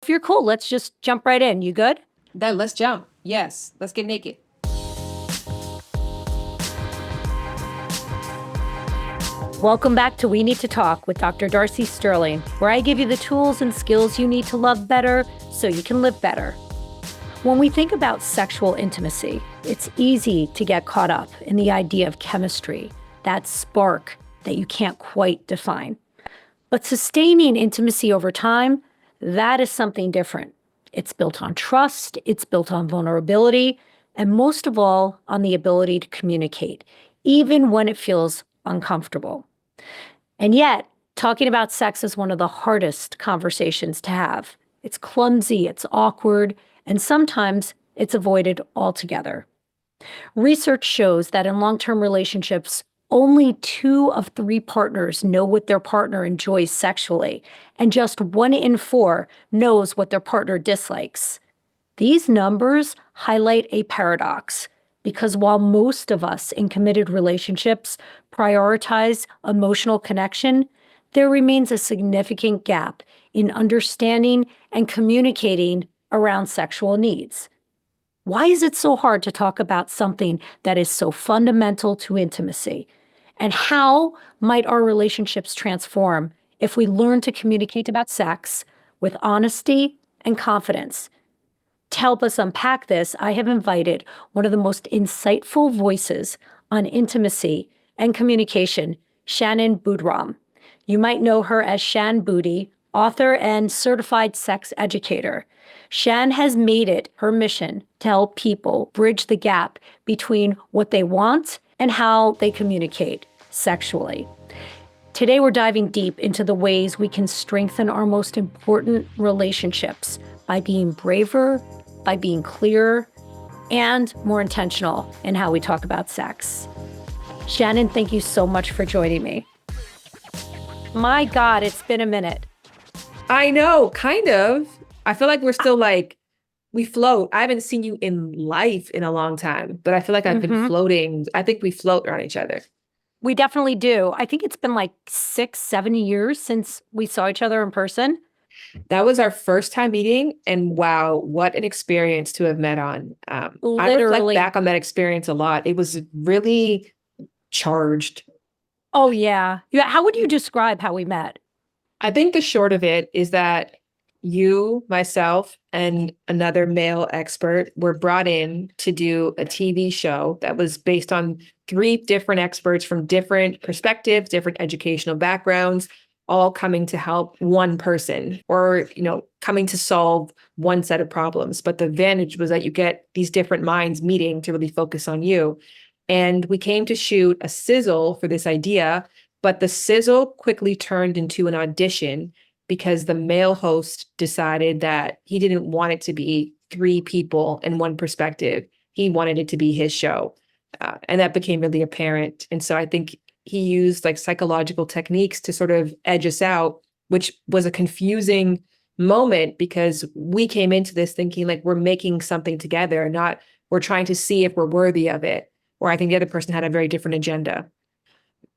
If you're cool, let's just jump right in. You good? Then let's jump. Yes, let's get naked. Welcome back to We Need to Talk with Dr. Darcy Sterling, where I give you the tools and skills you need to love better so you can live better. When we think about sexual intimacy, it's easy to get caught up in the idea of chemistry, that spark that you can't quite define. But sustaining intimacy over time, that is something different. It's built on trust, it's built on vulnerability, and most of all, on the ability to communicate, even when it feels uncomfortable. And yet, talking about sex is one of the hardest conversations to have. It's clumsy, it's awkward, and sometimes it's avoided altogether. Research shows that in long-term relationships, only 2 of 3 partners know what their partner enjoys sexually, and just 1 in 4 knows what their partner dislikes. These numbers highlight a paradox, because while most of us in committed relationships prioritize emotional connection, there remains a significant gap in understanding and communicating around sexual needs. Why is it so hard to talk about something that is so fundamental to intimacy? And how might our relationships transform if we learn to communicate about sex with honesty and confidence? To help us unpack this, I have invited one of the most insightful voices on intimacy and communication, Shannon Boodram. You might know her as Shan Boody, author and certified sex educator. Shan has made it her mission to help people bridge the gap between what they want and how they communicate sexually. Today, we're diving deep into the ways we can strengthen our most important relationships by being braver, by being clearer, and more intentional in how we talk about sex. Shannon, thank you so much for joining me. My God, it's been a minute. I know, kind of. I feel like we're still we float. I haven't seen you in life in a long time, but I feel like I've been floating. I think we float around each other. We definitely do. I think it's been like 6, 7 years since we saw each other in person. That was our first time meeting, and wow, what an experience to have met on. I reflect back on that experience a lot. It was really charged. Oh, yeah. How would you describe how we met? I think the short of it is that you, myself, and another male expert were brought in to do a TV show that was based on 3 different experts from different perspectives, different educational backgrounds, all coming to help one person or, coming to solve one set of problems. But the advantage was that you get these different minds meeting to really focus on you. And we came to shoot a sizzle for this idea, but the sizzle quickly turned into an audition because the male host decided that he didn't want it to be 3 people and one perspective. He wanted it to be his show. And that became really apparent. And so I think he used psychological techniques to sort of edge us out, which was a confusing moment because we came into this thinking we're making something together, not we're trying to see if we're worthy of it. Or I think the other person had a very different agenda.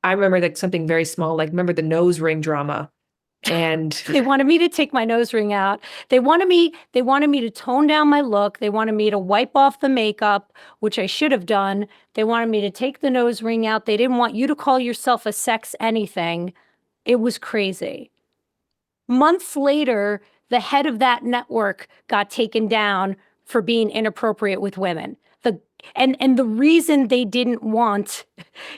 I remember something very small, remember the nose ring drama. And they wanted me to take my nose ring out. They wanted me to tone down my look. They wanted me to wipe off the makeup, which I should have done. They wanted me to take the nose ring out. They didn't want you to call yourself a sex anything. It was crazy. Months later, the head of that network got taken down for being inappropriate with women. And the reason they didn't want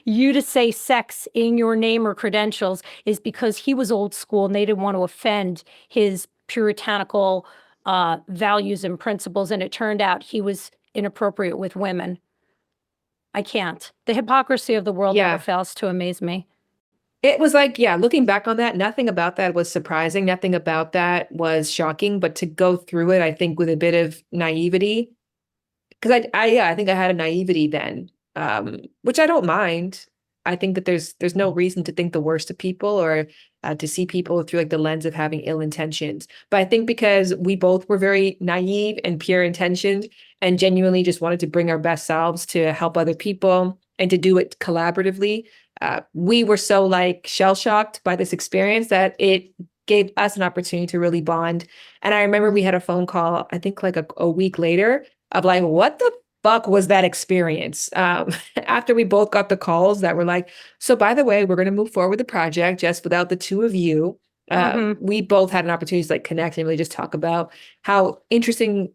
you to say sex in your name or credentials is because he was old school and they didn't want to offend his puritanical values and principles. And it turned out he was inappropriate with women. I can't. The hypocrisy of the world never fails to amaze me. It was looking back on that, nothing about that was surprising. Nothing about that was shocking. But to go through it, I think with a bit of naivety, because I think I had a naivety then, which I don't mind. I think that there's no reason to think the worst of people or to see people through the lens of having ill intentions. But I think because we both were very naive and pure intentioned and genuinely just wanted to bring our best selves to help other people and to do it collaboratively, we were so shell shocked by this experience that it gave us an opportunity to really bond. And I remember we had a phone call, I think like a week later, of like, what the fuck was that experience? After we both got the calls that were like, so by the way, we're going to move forward with the project just without the two of you. We both had an opportunity to like connect and really just talk about how interesting,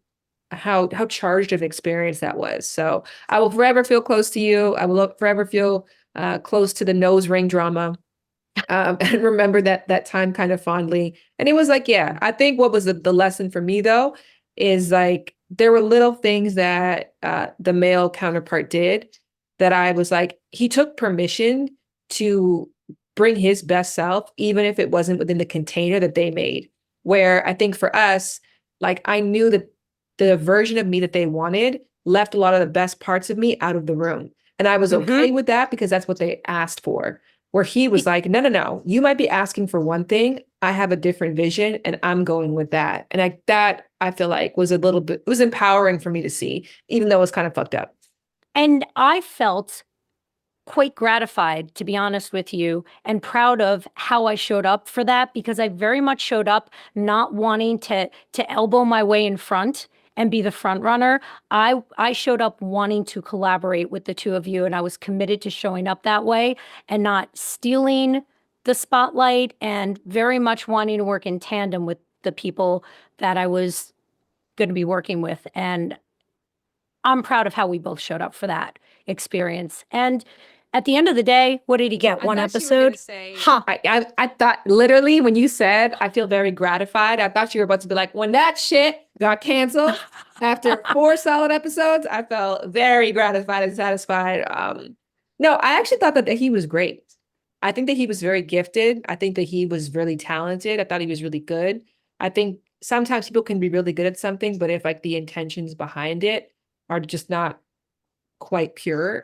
how charged of experience that was. So I will forever feel close to you. I will forever feel close to the nose ring drama. And remember that time kind of fondly. And it was like, yeah, I think what was the lesson for me though, is like, there were little things that the male counterpart did that I was like, he took permission to bring his best self, even if it wasn't within the container that they made. Where I think for us, like I knew that the version of me that they wanted left a lot of the best parts of me out of the room. And I was okay with that because that's what they asked for. Where he was like, no, no, no, you might be asking for one thing. I have a different vision and I'm going with that. And that I feel like was a little bit, it was empowering for me to see, even though it was kind of fucked up. And I felt quite gratified, to be honest with you, and proud of how I showed up for that, because I very much showed up not wanting to elbow my way in front and be the front runner. I showed up wanting to collaborate with the two of you, and I was committed to showing up that way and not stealing the spotlight, and very much wanting to work in tandem with the people that I was going to be working with. And I'm proud of how we both showed up for that experience. And at the end of the day, what did he get? One episode? Huh. I thought literally when you said, I feel very gratified, I thought you were about to be like, when that shit got canceled after 4 solid episodes, I felt very gratified and satisfied. No, I actually thought that he was great. I think that he was very gifted. I think that he was really talented. I thought he was really good. I think sometimes people can be really good at something, but if like the intentions behind it are just not quite pure,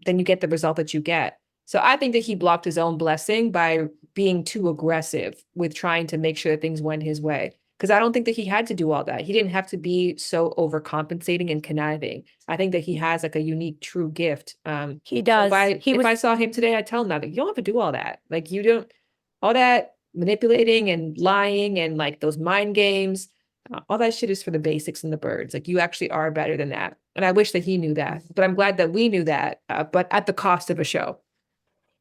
then you get the result that you get. So I think that he blocked his own blessing by being too aggressive with trying to make sure that things went his way. Because I don't think that he had to do all that. He didn't have to be so overcompensating and conniving. I think that he has like a unique, true gift. He does. If I saw him today, I'd tell him that you don't have to do all that. Like you don't, all that manipulating and lying and like those mind games, all that shit is for the basics and the birds. Like you actually are better than that. And I wish that he knew that, but I'm glad that we knew that, but at the cost of a show.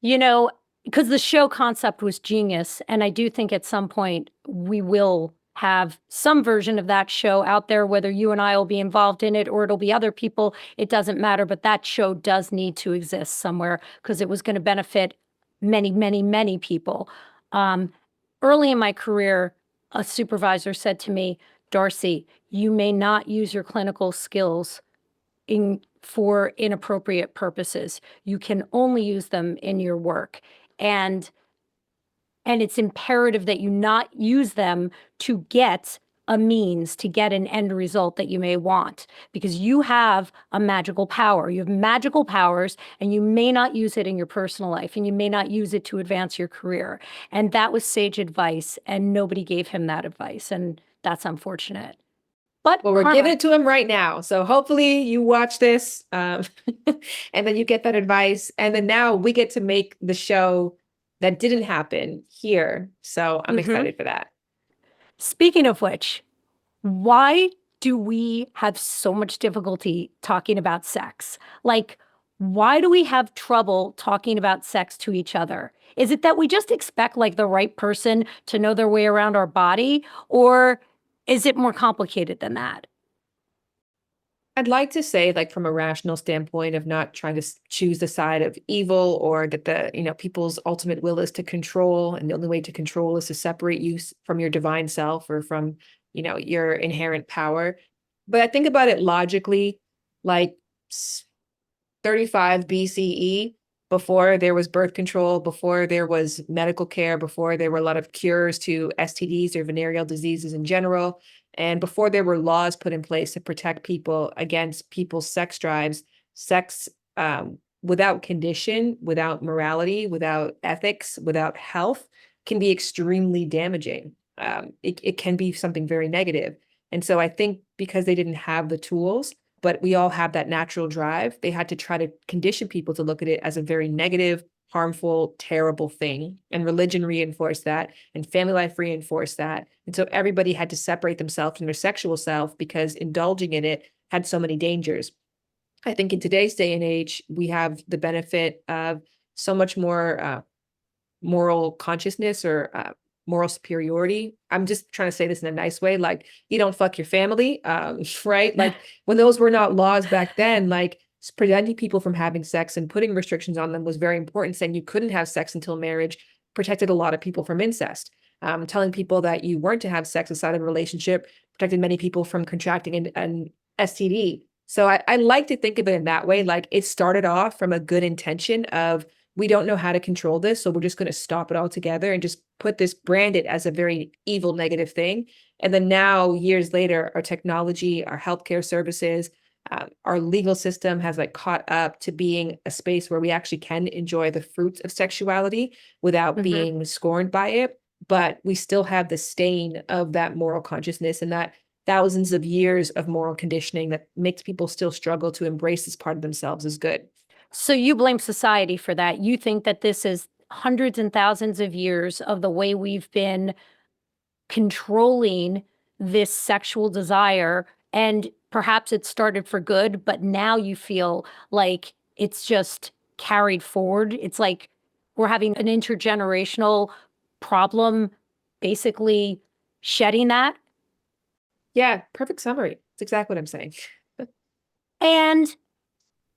You know, because the show concept was genius. And I do think at some point we will have some version of that show out there, whether you and I will be involved in it or it'll be other people. It doesn't matter. But that show does need to exist somewhere because it was going to benefit many, many, many people. Early in my career, a supervisor said to me, Darcy, you may not use your clinical skills for inappropriate purposes. You can only use them in your work. And it's imperative that you not use them to get a means, to get an end result that you may want, because you have a magical power. You have magical powers, and you may not use it in your personal life, and you may not use it to advance your career. And that was sage advice, and nobody gave him that advice, and that's unfortunate. But well, we're giving it to him right now. So hopefully you watch this and then you get that advice. And then now we get to make the show that didn't happen here. So I'm excited for that. Speaking of which, why do we have so much difficulty talking about sex? Like, why do we have trouble talking about sex to each other? Is it that we just expect like the right person to know their way around our body? Or is it more complicated than that? I'd like to say, like, from a rational standpoint of not trying to choose the side of evil, or that people's ultimate will is to control, and the only way to control is to separate you from your divine self or from, your inherent power. But I think about it logically, like 35 BCE, before there was birth control, before there was medical care, before there were a lot of cures to STDs or venereal diseases in general, and before there were laws put in place to protect people against people's sex drives, sex without condition, without morality, without ethics, without health can be extremely damaging. It can be something very negative. And so I think because they didn't have the tools, but we all have that natural drive, they had to try to condition people to look at it as a very negative, harmful, terrible thing. And religion reinforced that, and family life reinforced that. And so everybody had to separate themselves from their sexual self because indulging in it had so many dangers. I think in today's day and age, we have the benefit of so much more moral consciousness or moral superiority. I'm just trying to say this in a nice way. Like, you don't fuck your family, right? Like, when those were not laws back then, like preventing people from having sex and putting restrictions on them was very important. Saying you couldn't have sex until marriage protected a lot of people from incest. Telling people that you weren't to have sex outside of a relationship protected many people from contracting an STD. So I like to think of it in that way. Like, it started off from a good intention of, we don't know how to control this, so we're just going to stop it all together and just put this, brand it as a very evil, negative thing. And then now, years later, our technology, our healthcare services, our legal system has like caught up to being a space where we actually can enjoy the fruits of sexuality without being scorned by it. But we still have the stain of that moral consciousness and that thousands of years of moral conditioning that makes people still struggle to embrace this part of themselves as good. So you blame society for that. You think that this is hundreds and thousands of years of the way we've been controlling this sexual desire, and perhaps it started for good, but now you feel like it's just carried forward. It's like we're having an intergenerational problem, basically shedding that. Yeah, perfect summary. It's exactly what I'm saying. And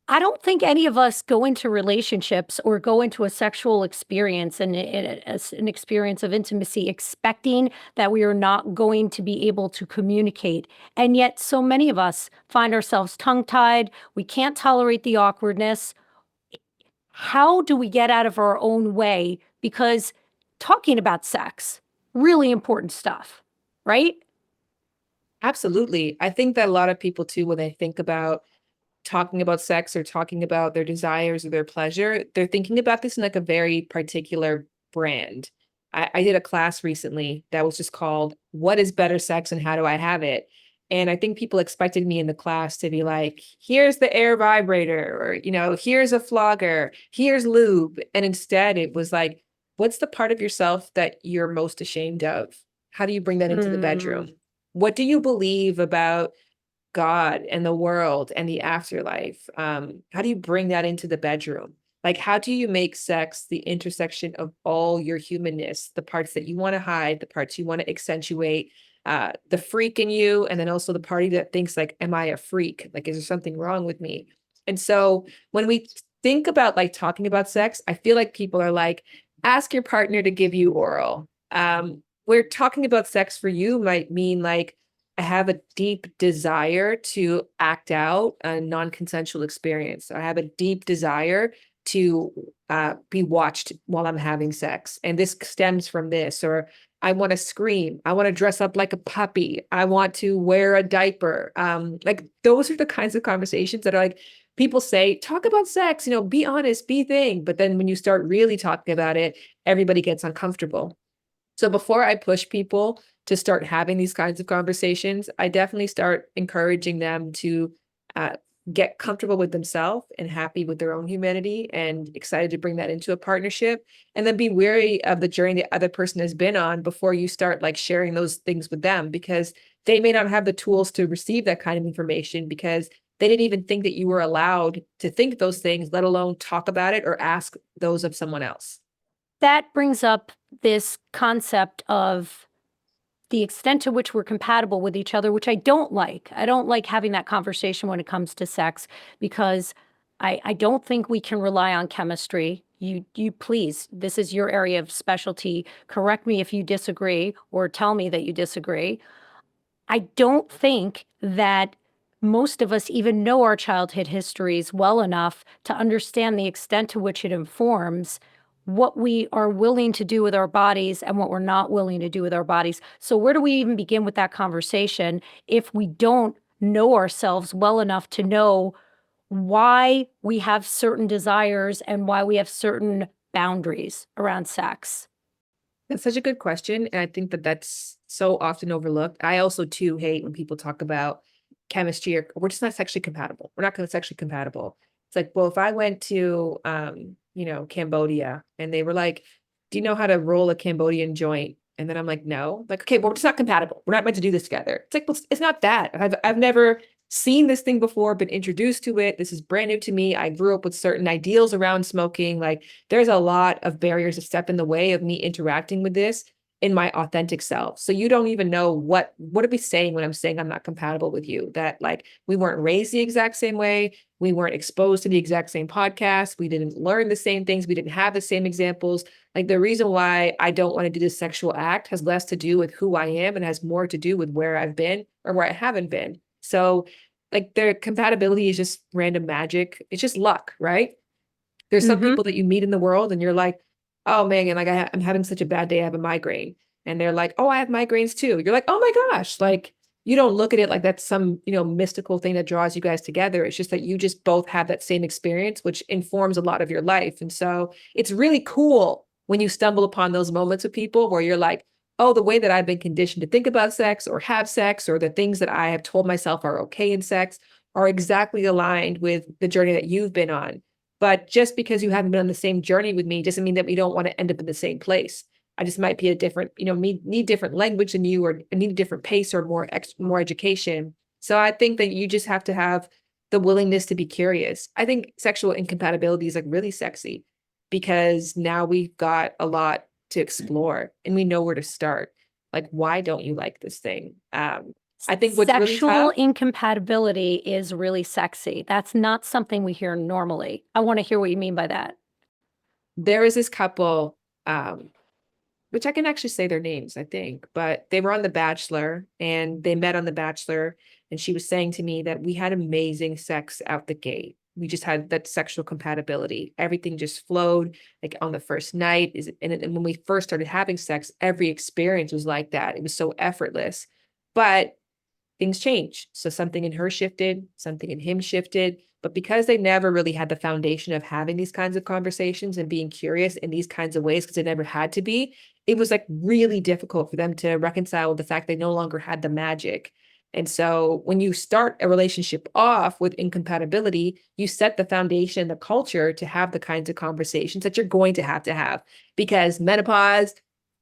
I don't think any of us go into relationships or go into a sexual experience and as an experience of intimacy expecting that we are not going to be able to communicate. And yet so many of us find ourselves tongue-tied. We can't tolerate the awkwardness. How do we get out of our own way? Because talking about sex, really important stuff, right? Absolutely. I think that a lot of people too, when they think about talking about sex or talking about their desires or their pleasure, they're thinking about this in like a very particular brand. I did a class recently that was just called "What is Better Sex and How Do I Have It?" And I think people expected me in the class to be like, here's the air vibrator, or, here's a flogger, here's lube. And instead it was like, what's the part of yourself that you're most ashamed of? How do you bring that into the bedroom? What do you believe about God and the world and the afterlife? How do you bring that into the bedroom? Like, how do you make sex the intersection of all your humanness, the parts that you want to hide, the parts you want to accentuate, the freak in you, and then also the party that thinks like, am I a freak? Like, is there something wrong with me? And so when we think about like talking about sex, I feel like people are like, ask your partner to give you oral. Where talking about sex for you might mean like, I have a deep desire to act out a non-consensual experience. I have a deep desire to be watched while I'm having sex. And this stems from this, or I want to scream. I want to dress up like a puppy. I want to wear a diaper. Like, those are the kinds of conversations that are like, people say, talk about sex, be honest, be thing. But then when you start really talking about it, everybody gets uncomfortable. So before I push people to start having these kinds of conversations, I definitely start encouraging them to uh, get comfortable with themselves and happy with their own humanity and excited to bring that into a partnership. And then be wary of the journey the other person has been on before you start like sharing those things with them, because they may not have the tools to receive that kind of information because they didn't even think that you were allowed to think those things, let alone talk about it or ask those of someone else. That brings up this concept of the extent to which we're compatible with each other, which I don't like. I don't like having that conversation when it comes to sex because I don't think we can rely on chemistry. You please, this is your area of specialty. Correct me if you disagree or tell me that you disagree. I don't think that most of us even know our childhood histories well enough to understand the extent to which it informs what we are willing to do with our bodies and what we're not willing to do with our bodies. So where do we even begin with that conversation if we don't know ourselves well enough to know why we have certain desires and why we have certain boundaries around sex? That's such a good question. And I think that that's so often overlooked. I also too hate when people talk about chemistry or we're just not sexually compatible. We're not sexually compatible. It's like, well, if I went to Cambodia. And they were like, do you know how to roll a Cambodian joint? And then I'm like, no. Like, okay, well, we're just not compatible. We're not meant to do this together. It's like, well, it's not that. I've never seen this thing before, been introduced to it. This is brand new to me. I grew up with certain ideals around smoking. Like, there's a lot of barriers that step in the way of me interacting with this in my authentic self. So you don't even know what are we saying when I'm saying I'm not compatible with you, that like we weren't raised the exact same way. We weren't exposed to the exact same podcasts. We didn't learn the same things. We didn't have the same examples. Like the reason why I don't want to do this sexual act has less to do with who I am and has more to do with where I've been or where I haven't been. So like their compatibility is just random magic. It's just luck, right? There's some Mm-hmm. people that you meet in the world and you're like, oh man, like I'm having such a bad day. I have a migraine. And they're like, oh, I have migraines too. You're like, oh my gosh. Like you don't look at it like that's some, mystical thing that draws you guys together. It's just that you just both have that same experience, which informs a lot of your life. And so it's really cool when you stumble upon those moments with people where you're like, oh, the way that I've been conditioned to think about sex or have sex or the things that I have told myself are okay in sex are exactly aligned with the journey that you've been on. But just because you haven't been on the same journey with me doesn't mean that we don't want to end up in the same place. I just might be a different, need different language than you or need a different pace or more education. So I think that you just have to have the willingness to be curious. I think sexual incompatibility is like really sexy because now we've got a lot to explore and we know where to start. Like, why don't you like this thing? I think what's really Sexual tough. incompatibility is really sexy. That's not something we hear normally. I want to hear what you mean by that. There is this couple, which I can actually say their names, I think, but they were on The Bachelor and they met on The Bachelor. And she was saying to me that we had amazing sex out the gate. We just had that sexual compatibility. Everything just flowed like on the first night. And when we first started having sex, every experience was like that. It was so effortless. But things changed. So something in her shifted, something in him shifted. But because they never really had the foundation of having these kinds of conversations and being curious in these kinds of ways, because it never had to be, it was like really difficult for them to reconcile with the fact they no longer had the magic. And so when you start a relationship off with incompatibility, you set the foundation, the culture to have the kinds of conversations that you're going to have because menopause,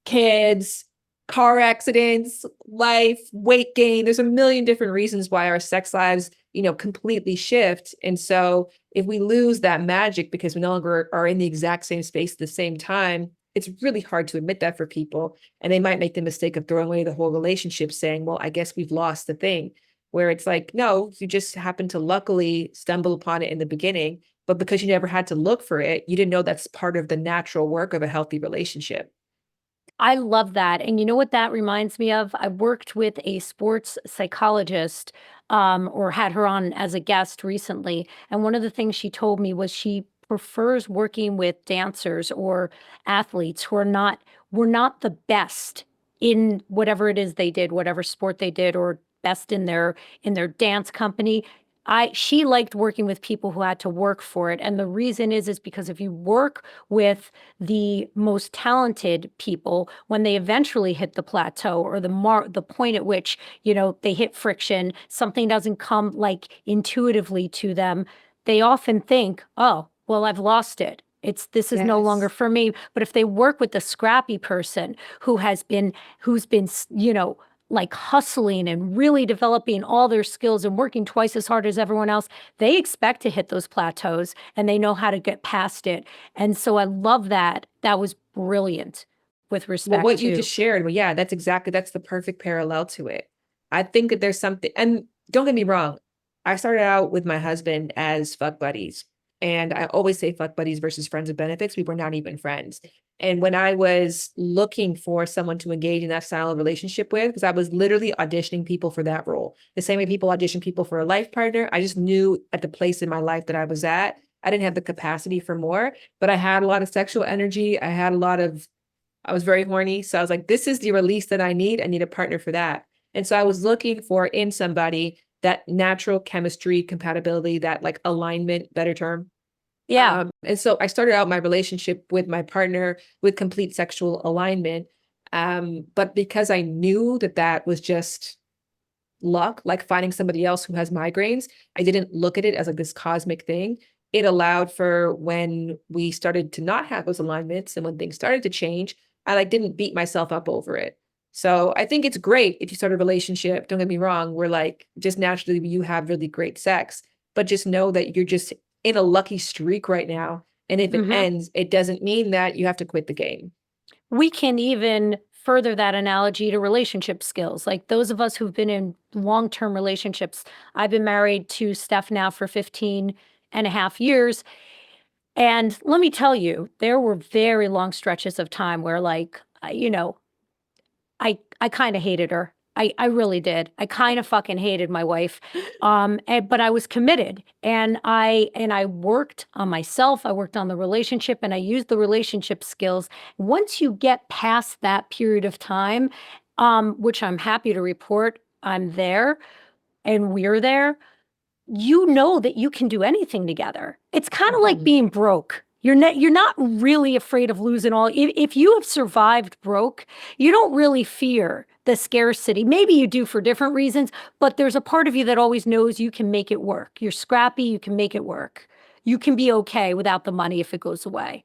kids, car accidents, life, weight gain. There's a million different reasons why our sex lives, completely shift. And so if we lose that magic because we no longer are in the exact same space at the same time, it's really hard to admit that for people. And they might make the mistake of throwing away the whole relationship saying, well, I guess we've lost the thing. Where it's like, no, you just happened to luckily stumble upon it in the beginning. But because you never had to look for it, you didn't know that's part of the natural work of a healthy relationship. I love that. And you know what that reminds me of? I worked with a sports psychologist, or had her on as a guest recently. And one of the things she told me was she prefers working with dancers or athletes who were not the best in whatever it is they did, whatever sport they did, or best in their dance company. She liked working with people who had to work for it. And the reason is because if you work with the most talented people, when they eventually hit the plateau or the point at which, they hit friction, something doesn't come like intuitively to them, they often think, oh, well, I've lost it. This is no longer Yes. for me. But if they work with the scrappy person who's been, like hustling and really developing all their skills and working twice as hard as everyone else, they expect to hit those plateaus and they know how to get past it. And so I love that. That was brilliant with Well, respect what you to, just shared, well, yeah, that's the perfect parallel to it. I think that there's something, and don't get me wrong, I started out with my husband as fuck buddies. And I always say fuck buddies versus friends with benefits. We were not even friends. And when I was looking for someone to engage in that style of relationship with, because I was literally auditioning people for that role, the same way people audition people for a life partner, I just knew at the place in my life that I was at, I didn't have the capacity for more, but I had a lot of sexual energy. I was very horny. So I was like, this is the release that I need. I need a partner for that. And so I was looking for in somebody that natural chemistry, compatibility, that like alignment, better term. yeah. And so I started out my relationship with my partner with complete sexual alignment. But because I knew that that was just luck, like finding somebody else who has migraines, I didn't look at it as like this cosmic thing. it allowed for when we started to not have those alignments and when things started to change, I like didn't beat myself up over it. So I think it's great if you start a relationship, don't get me wrong, where like just naturally you have really great sex, but just know that you're just in a lucky streak right now. And if it Mhm. ends, it doesn't mean that you have to quit the game. We can even further that analogy to relationship skills. Like those of us who've been in long-term relationships. I've been married to Steph now for 15 and a half years. And let me tell you, there were very long stretches of time where like, I kinda hated her. I really did. I kinda fucking hated my wife. But I was committed, and I worked on myself, I worked on the relationship, and I used the relationship skills. Once you get past that period of time, which I'm happy to report I'm there and we're there, you know that you can do anything together. It's kind of like Mhm. being broke. You're not really afraid of losing all. If you have survived broke, you don't really fear the scarcity. Maybe you do for different reasons, but there's a part of you that always knows you can make it work. You're scrappy, you can make it work. You can be okay without the money if it goes away.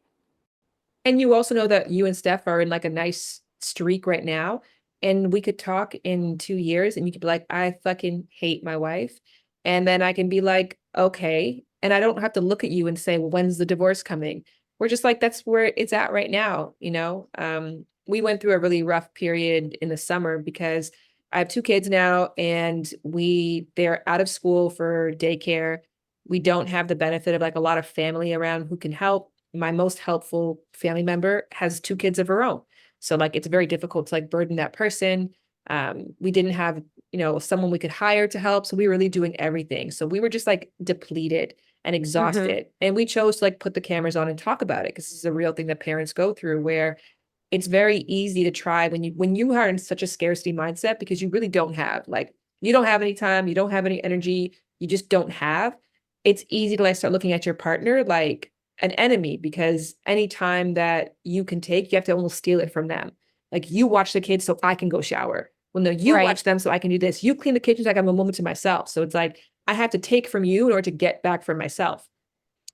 And you also know that you and Steph are in like a nice streak right now. And we could talk in 2 years and you could be like, I fucking hate my wife. And then I can be like, okay. And I don't have to look at you and say, well, when's the divorce coming? We're just like, that's where it's at right now. We went through a really rough period in the summer because I have two kids now and they're out of school for daycare. We don't have the benefit of like a lot of family around who can help. My most helpful family member has two kids of her own. So like it's very difficult to like burden that person. We didn't have, someone we could hire to help. So we were really doing everything. So we were just like depleted and Mhm. exhausted. And we chose to like put the cameras on and talk about it because this is a real thing that parents go through where it's very easy to try when you are in such a scarcity mindset because you really don't have like you don't have any time, you don't have any energy, you just don't have. It's easy to like start looking at your partner like an enemy because any time that you can take, you have to almost steal it from them. Like you watch the kids so I can go shower. Well, no, you Right. watch them so I can do this. You clean the kitchen so I can have a moment to myself. So it's like I have to take from you in order to get back from myself.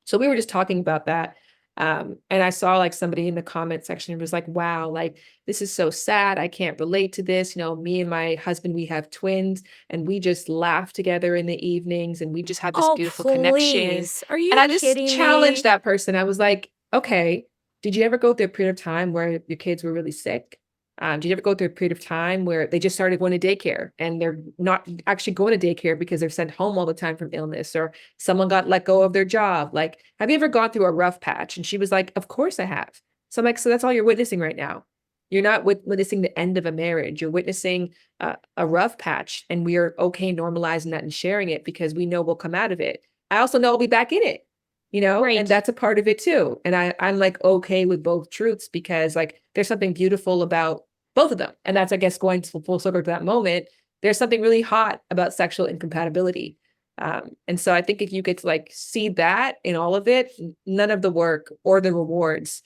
So we were just talking about that. And I saw like somebody in the comment section was like, wow, like this is so sad. I can't relate to this. Me and my husband, we have twins and we just laugh together in the evenings and we just have this Oh, beautiful connection. please. Are And you I just kidding challenged me? that person. I was like, okay, did you ever go through a period of time where your kids were really sick? Did you ever go through a period of time where they just started going to daycare and they're not actually going to daycare because they're sent home all the time from illness or someone got let go of their job? Like, have you ever gone through a rough patch? And she was like, of course I have. So I'm like, so that's all you're witnessing right now. You're not witnessing the end of a marriage. You're witnessing a rough patch, and we are okay normalizing that and sharing it because we know we'll come out of it. I also know I'll be back in it, and Right. that's a part of it too. And I'm like okay with both truths because like there's something beautiful about both of them. And that's, I guess, going to full circle to that moment. There's something really hot about sexual incompatibility. And so I think if you get to like see that in all of it, none of the work or the rewards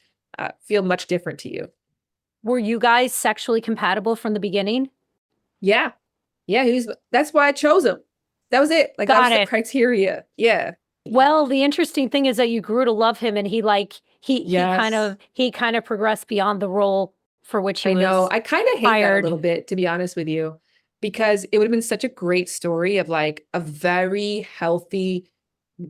feel much different to you. Were you guys sexually compatible from the beginning? Yeah. Yeah. That's why I chose him. That was it. Like that was Got the it. criteria. Yeah. Well, the interesting thing is that you grew to love him and he like he kind Yes. of he kind of progressed beyond the role for which he I know. was I kind of hate that a little hired. bit, to be honest with you, because it would have been such a great story of like a very healthy.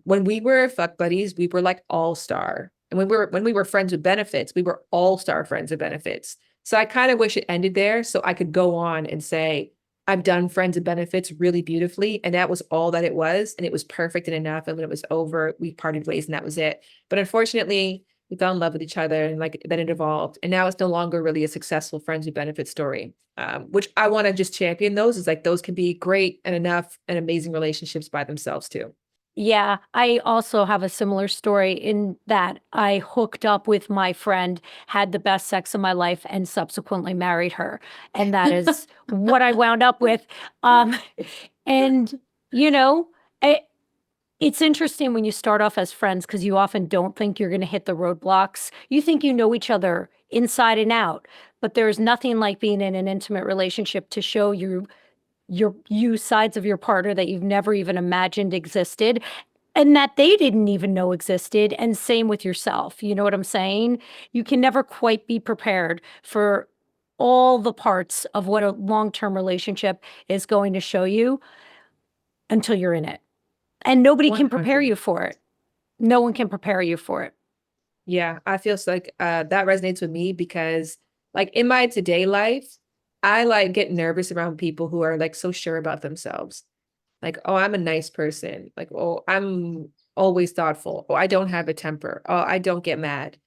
When we were fuck buddies, we were like all-star. And when we were friends with benefits, we were all-star friends with benefits. So I kind of wish it ended there so I could go on and say, I've done friends with benefits really beautifully. And that was all that it was. And it was perfect and enough. And when it was over, we parted ways and that was it. But unfortunately, we fell in love with each other and like then it evolved. And now it's no longer really a successful friends with benefits story. Which I want to just champion those is like those can be great and enough and amazing relationships by themselves too. Yeah, I also have a similar story in that I hooked up with my friend, had the best sex of my life, and subsequently married her. And that is what I wound up with. Um, and, you know, it, it's interesting when you start off as friends because you often don't think you're going to hit the roadblocks. You think you know each other inside and out, but there's nothing like being in an intimate relationship to show you sides of your partner that you've never even imagined existed. and that they didn't even know existed. And same with yourself. You know what I'm saying? You can never quite be prepared for all the parts of what a long-term relationship is going to show you until you're in it. And nobody can prepare 100. you for it. No one can prepare you for it. Yeah, I feel like that resonates with me because like in my today life, I like get nervous around people who are like so sure about themselves. Like, oh, I'm a nice person. Like, oh, I'm always thoughtful. Oh, I don't have a temper. Oh, I don't get mad.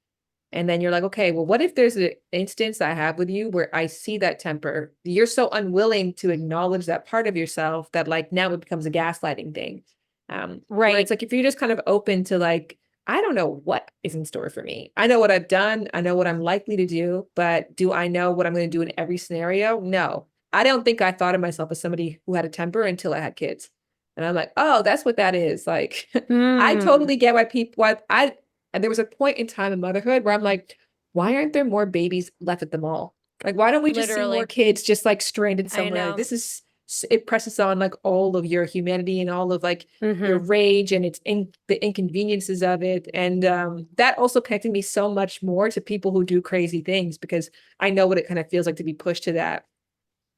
And then you're like, okay, well, what if there's an instance I have with you where I see that temper? You're so unwilling to acknowledge that part of yourself that like now it becomes a gaslighting thing. Where it's Right. like if you're just kind of open to like, I don't know what is in store for me. I know what I've done. I know what I'm likely to do, but do I know what I'm going to do in every scenario? No. I don't think I thought of myself as somebody who had a temper until I had kids. And I'm like, oh, that's what that is. Like, I Mm, totally get why people, why I, and there was a point in time in motherhood where I'm like, why aren't there more babies left at the mall? Like, why don't we just see more literally. kids just like stranded I somewhere? know. This is, it presses on like all of your humanity and all of like your Hmm. rage and it's in the inconveniences of it. And that also connected me so much more to people who do crazy things because I know what it kind of feels like to be pushed to that.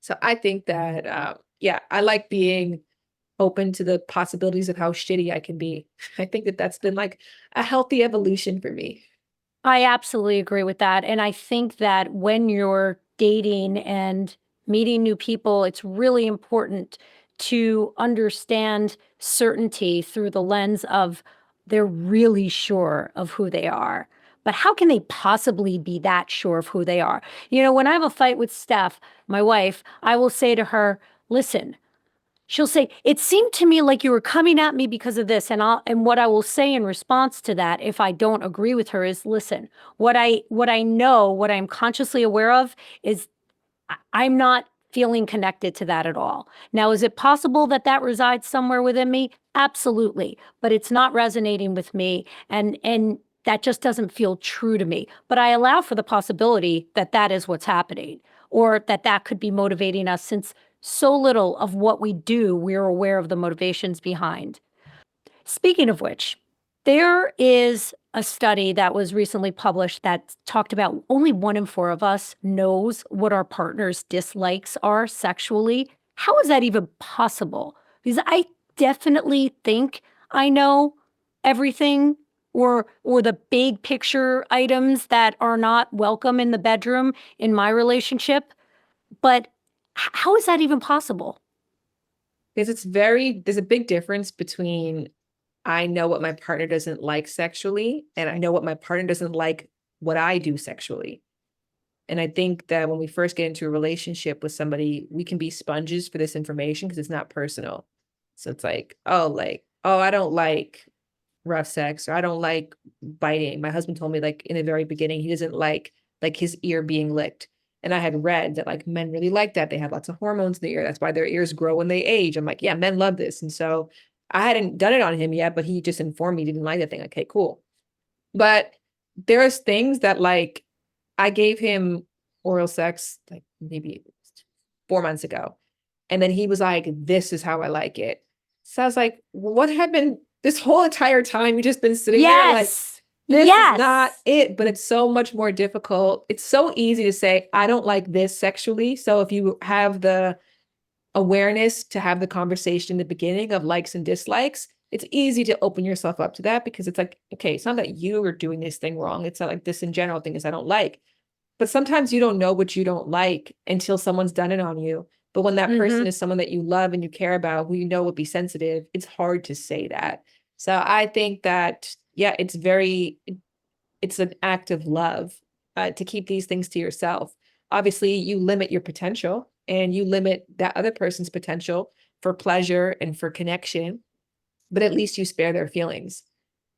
So I think that, yeah, I like being open to the possibilities of how shitty I can be. I think that that's been like a healthy evolution for me. I absolutely agree with that. And I think that when you're dating and meeting new people, it's really important to understand certainty through the lens of they're really sure of who they are. But how can they possibly be that sure of who they are? You know, when I have a fight with Steph, my wife, I will say to her, listen, she'll say, "It seemed to me like you were coming at me because of this." And what I will say in response to that, if I don't agree with her, is, "Listen, what I know, what I'm consciously aware of is I'm not feeling connected to that at all. Now, is it possible that that resides somewhere within me? Absolutely, but it's not resonating with me, and that just doesn't feel true to me. But I allow for the possibility that that is what's happening, or that that could be motivating us, since so little of what we do, we're aware of the motivations behind. Speaking of which, there is a study that was recently published that talked about only 1 in 4 of us knows what our partner's dislikes are sexually. How is that even possible? Because I definitely think I know everything, or the big picture items that are not welcome in the bedroom in my relationship. But how is that even possible? Because it's very, there's a big difference between I know what my partner doesn't like sexually, and I know what my partner doesn't like what I do sexually. And I think that when we first get into a relationship with somebody, we can be sponges for this information because it's not personal. So it's like, oh, I don't like rough sex or I don't like biting. My husband told me like in the very beginning, he doesn't like his ear being licked. And I had read that like men really like that. They have lots of hormones in the ear. That's why their ears grow when they age. I'm like, yeah, men love this. And so I hadn't done it on him yet, but he just informed me he didn't like that thing. Okay, cool. But there's things that like I gave him oral sex like maybe 4 months ago. And then he was like, this is how I like it. So I was like, what happened this whole entire time? You just been sitting there like, Yes. this is not Yes. it, but it's so much more difficult. It's so easy to say, I don't like this sexually. So if you have the awareness to have the conversation in the beginning of likes and dislikes, it's easy to open yourself up to that because it's like, okay, it's not that you are doing this thing wrong. It's not like this in general thing is I don't like. But sometimes you don't know what you don't like until someone's done it on you. But when that person Hmm. is someone that you love and you care about, who you know will be sensitive, it's hard to say that. So I think that, yeah, it's an act of love to keep these things to yourself. Obviously, you limit your potential and you limit that other person's potential for pleasure and for connection, but at least you spare their feelings.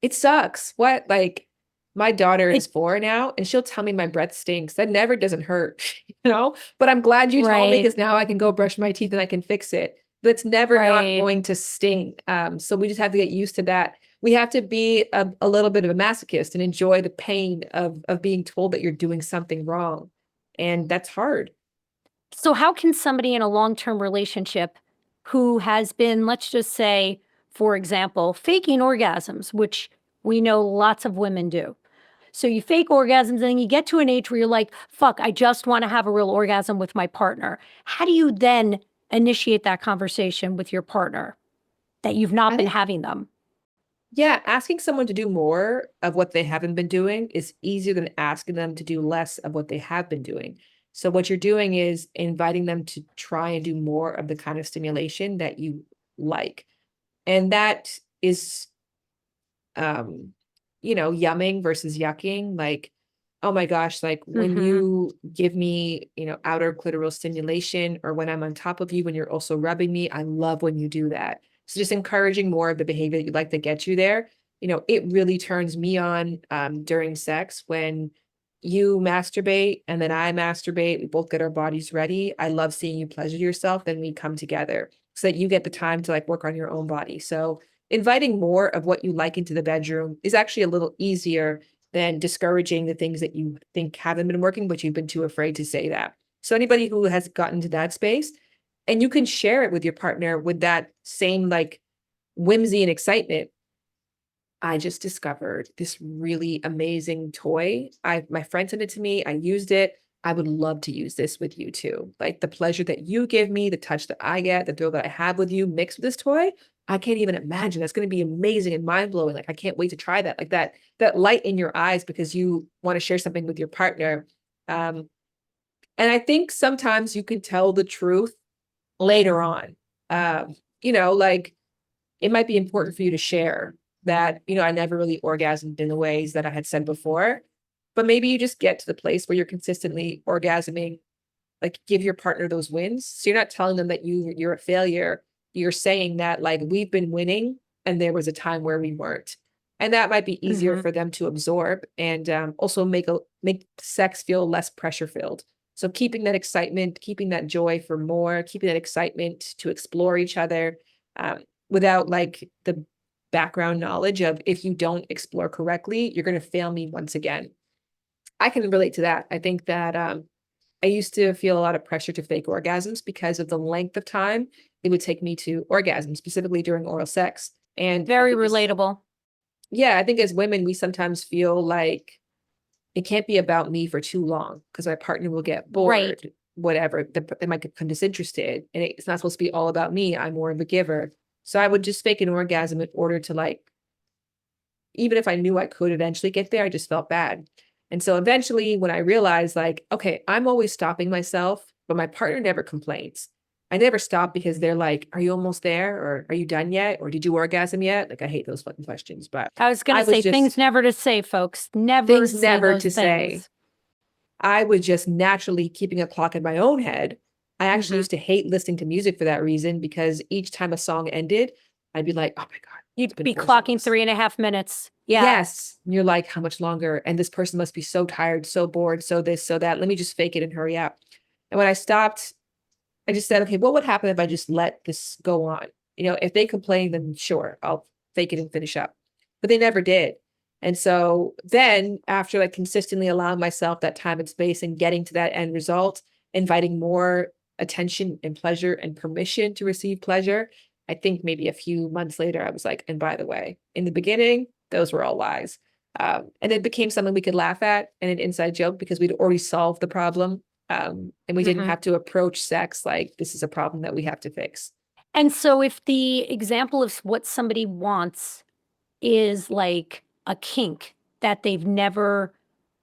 It sucks. What? Like, my daughter is It 4 now, and she'll tell me my breath stinks. That never doesn't hurt, you know? But I'm glad you told me right, because now I can go brush my teeth and I can fix it. But it's never not right. going to sting. So we just have to get used to that. We have to be a little bit of a masochist and enjoy the pain of being told that you're doing something wrong. And that's hard. So how can somebody in a long-term relationship who has been, let's just say, For example, faking orgasms, which we know lots of women do. So you fake orgasms and then you get to an age where you're like, fuck, I just want to have a real orgasm with my partner. How do you then initiate that conversation with your partner that you've not I been think, having them? yeah, asking someone to do more of what they haven't been doing is easier than asking them to do less of what they have been doing. So what you're doing is inviting them to try and do more of the kind of stimulation that you like. And that is yumming versus yucking. Like, oh my gosh, like when Mm-hmm. you give me, outer clitoral stimulation, or when I'm on top of you, when you're also rubbing me, I love when you do that. So just encouraging more of the behavior that you'd like to get you there. It really turns me on during sex when you masturbate and then I masturbate. We both get our bodies ready. I love seeing you pleasure yourself. Then we come together so that you get the time to like work on your own body. So inviting more of what you like into the bedroom is actually a little easier than discouraging the things that you think haven't been working, but you've been too afraid to say that. So anybody who has gotten to that space, and you can share it with your partner with that same like whimsy and excitement. I just discovered this really amazing toy. My friend sent it to me. I used it. I would love to use this with you too. Like the pleasure that you give me, the touch that I get, the thrill that I have with you mixed with this toy. I can't even imagine. That's going to be amazing and mind blowing. Like I can't wait to try that. Like that light in your eyes because you want to share something with your partner. Um, and I think sometimes you can tell the truth later on. Like it might be important for you to share that, I never really orgasmed in the ways that I had said before, but maybe you just get to the place where you're consistently orgasming, like give your partner those wins. So you're not telling them that you're a failure. You're saying that like we've been winning and there was a time where we weren't. And that might be easier Mm-hmm. for them to absorb and also make sex feel less pressure filled. So keeping that excitement, keeping that joy for more, keeping that excitement to explore each other, without like the background knowledge of if you don't explore correctly, you're going to fail me once again. I can relate to that. I think that I used to feel a lot of pressure to fake orgasms because of the length of time it would take me to orgasm, specifically during oral sex. And I Very think relatable. yeah, I think as women, we sometimes feel like it can't be about me for too long because my partner will get Right. bored, whatever. They might become disinterested. And it's not supposed to be all about me. I'm more of a giver. So I would just fake an orgasm in order to like, even if I knew I could eventually get there, I just felt bad. And so eventually when I realized like, okay, I'm always stopping myself, but my partner never complains. I never stop because they're like, are you almost there? Or are you done yet? Or did you orgasm yet? Like I hate those fucking questions, but I was going I to was say things just never to say, folks. Never things say never those to say. things. I was just naturally keeping a clock in my own head. I actually Mm-hmm. used to hate listening to music for that reason because each time a song ended, I'd be like, oh my God, it's You'd been be four clocking songs. 3.5 minutes. Yeah. Yes. And you're like, how much longer? And this person must be so tired, so bored, so this, so that. Let me just fake it and hurry up. And when I stopped, I just said, okay, what would happen if I just let this go on? If they complain, then sure, I'll fake it and finish up. But they never did. And so then after like consistently allowing myself that time and space and getting to that end result, inviting more attention and pleasure and permission to receive pleasure, I think maybe a few months later, I was like, and by the way, in the beginning, those were all lies. And it became something we could laugh at and an inside joke because we'd already solved the problem. And we didn't Mm-hmm. have to approach sex like this is a problem that we have to fix. And so if the example of what somebody wants is like a kink that they've never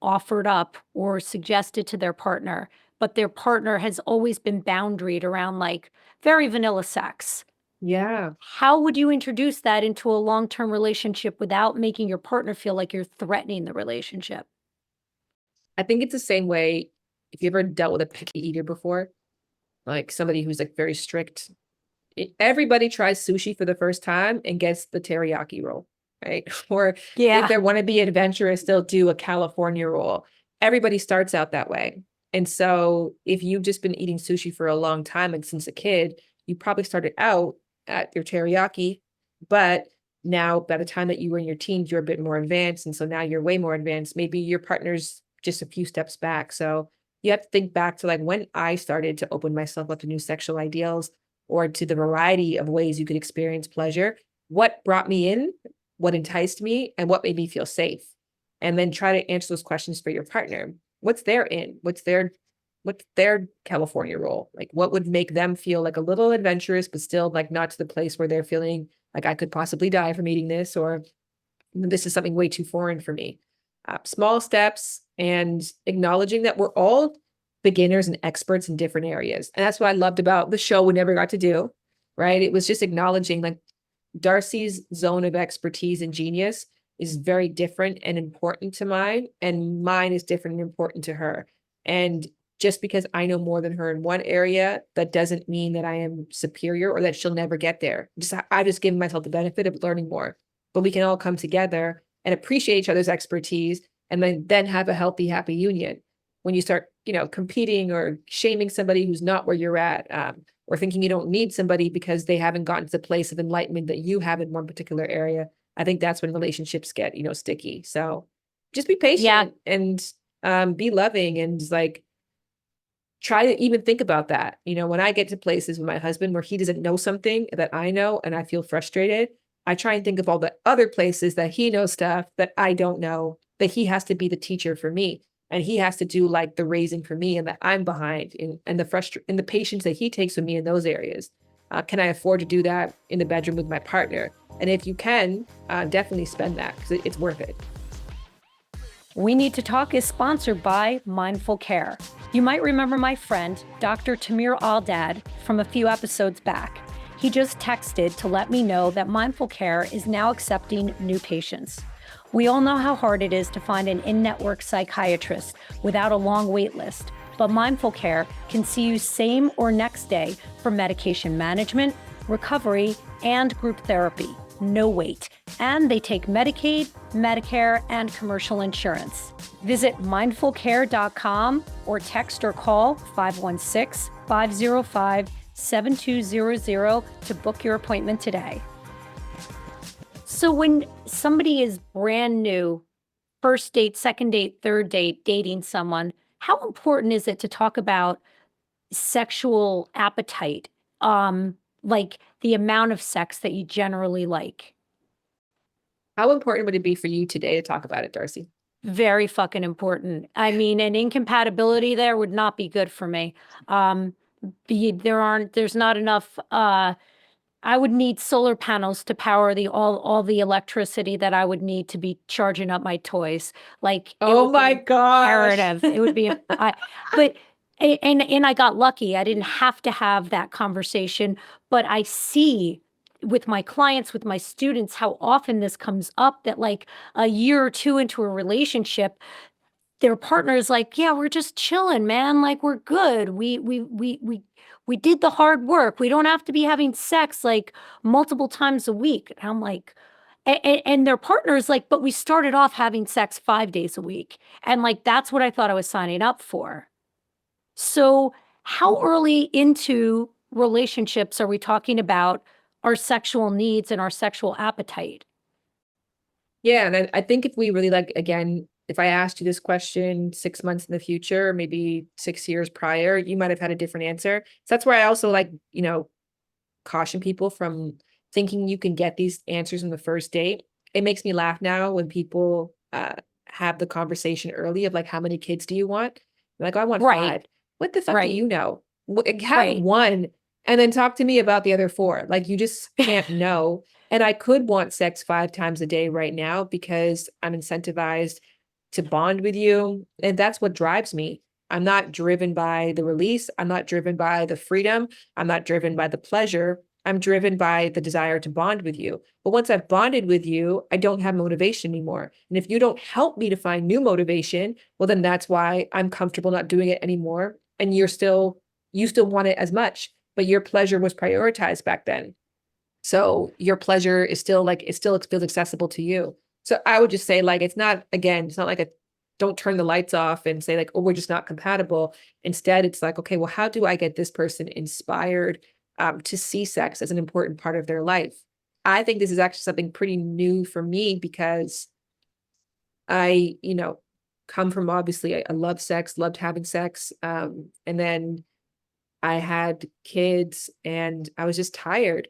offered up or suggested to their partner, but their partner has always been boundaried around like very vanilla sex. Yeah. How would you introduce that into a long-term relationship without making your partner feel like you're threatening the relationship? I think it's the same way if you ever dealt with a picky eater before, like somebody who's like very strict. Everybody tries sushi for the first time and gets the teriyaki roll, right? Or if Yeah. they want to be adventurous, they'll do a California roll. Everybody starts out that way. And so if you've just been eating sushi for a long time and since a kid, you probably started out at your teriyaki, but now by the time that you were in your teens, you're a bit more advanced. And so now you're way more advanced. Maybe your partner's just a few steps back. So you have to think back to like when I started to open myself up to new sexual ideals or to the variety of ways you could experience pleasure. what brought me in, what enticed me, and what made me feel safe. And then try to answer those questions for your partner. What's their in? What's their California role? Like, what would make them feel like a little adventurous, but still like not to the place where they're feeling like I could possibly die from eating this, or this is something way too foreign for me. Small steps and acknowledging that we're all beginners and experts in different areas. And that's what I loved about the show we never got to do, right? It was just acknowledging like Darcy's zone of expertise and genius is very different and important to mine, and mine is different and important to her. And just because I know more than her in one area, that doesn't mean that I am superior or that she'll never get there. I just given myself the benefit of learning more. But we can all come together and appreciate each other's expertise, and then have a healthy, happy union. When you start, competing or shaming somebody who's not where you're at, or thinking you don't need somebody because they haven't gotten to the place of enlightenment that you have in one particular area, I think that's when relationships get, sticky. So just be patient and be loving, and like try to even think about that. When I get to places with my husband where he doesn't know something that I know and I feel frustrated, I try and think of all the other places that he knows stuff that I don't know, that he has to be the teacher for me. And he has to do like the raising for me, and that I'm behind and the patience that he takes with me in those areas. Can I afford to do that in the bedroom with my partner? And if you can, definitely spend that, because it's worth it. We Need to Talk is sponsored by Mindful Care. You might remember my friend, Dr. Tamir Aldad, from a few episodes back. He just texted to let me know that Mindful Care is now accepting new patients. We all know how hard it is to find an in-network psychiatrist without a long wait list, but Mindful Care can see you same or next day for medication management, recovery, and group therapy. No wait. And they take Medicaid, Medicare, and commercial insurance. Visit mindfulcare.com or text or call 516-505-7200 to book your appointment today. So when somebody is brand new, first date, second date, third date, dating someone, how important is it to talk about sexual appetite? Like the amount of sex that you generally like? How important would it be for you today to talk about it, Darcy? Very fucking important. I mean, an incompatibility there would not be good for me. There's not enough, I would need solar panels to power all the electricity that I would need to be charging up my toys. Like, oh my gosh, imperative. It would be, but and I got lucky. I didn't have to have that conversation, but I see with my clients, with my students, how often this comes up, that like a year or two into a relationship, their partner is like, yeah, we're just chilling, man. Like, we're good. We did the hard work. We don't have to be having sex like multiple times a week. And I'm like, and their partner is like, but we started off having sex 5 days a week. And like, that's what I thought I was signing up for. So how early into relationships are we talking about our sexual needs and our sexual appetite? Yeah, and I think if we really again, if I asked you this question 6 months in the future, maybe 6 years prior, you might have had a different answer. So that's where I also caution people from thinking you can get these answers in the first date. It makes me laugh now when people have the conversation early of like, how many kids do you want? They're like, I want 5. What the fuck do you know? Have one, and then talk to me about the other 4. Like, you just can't know. And I could want sex 5 times a day right now because I'm incentivized to bond with you. And that's what drives me. I'm not driven by the release. I'm not driven by the freedom. I'm not driven by the pleasure. I'm driven by the desire to bond with you. But once I've bonded with you, I don't have motivation anymore. And if you don't help me to find new motivation, well, then that's why I'm comfortable not doing it anymore. And you still want it as much, but your pleasure was prioritized back then. So your pleasure is still it feels accessible to you. So I would just say, it's not like don't turn the lights off and say like, oh, we're just not compatible. Instead, it's like, okay, well, how do I get this person inspired to see sex as an important part of their life? I think this is actually something pretty new for me because I, come from, obviously, I love sex, loved having sex. And then I had kids and I was just tired.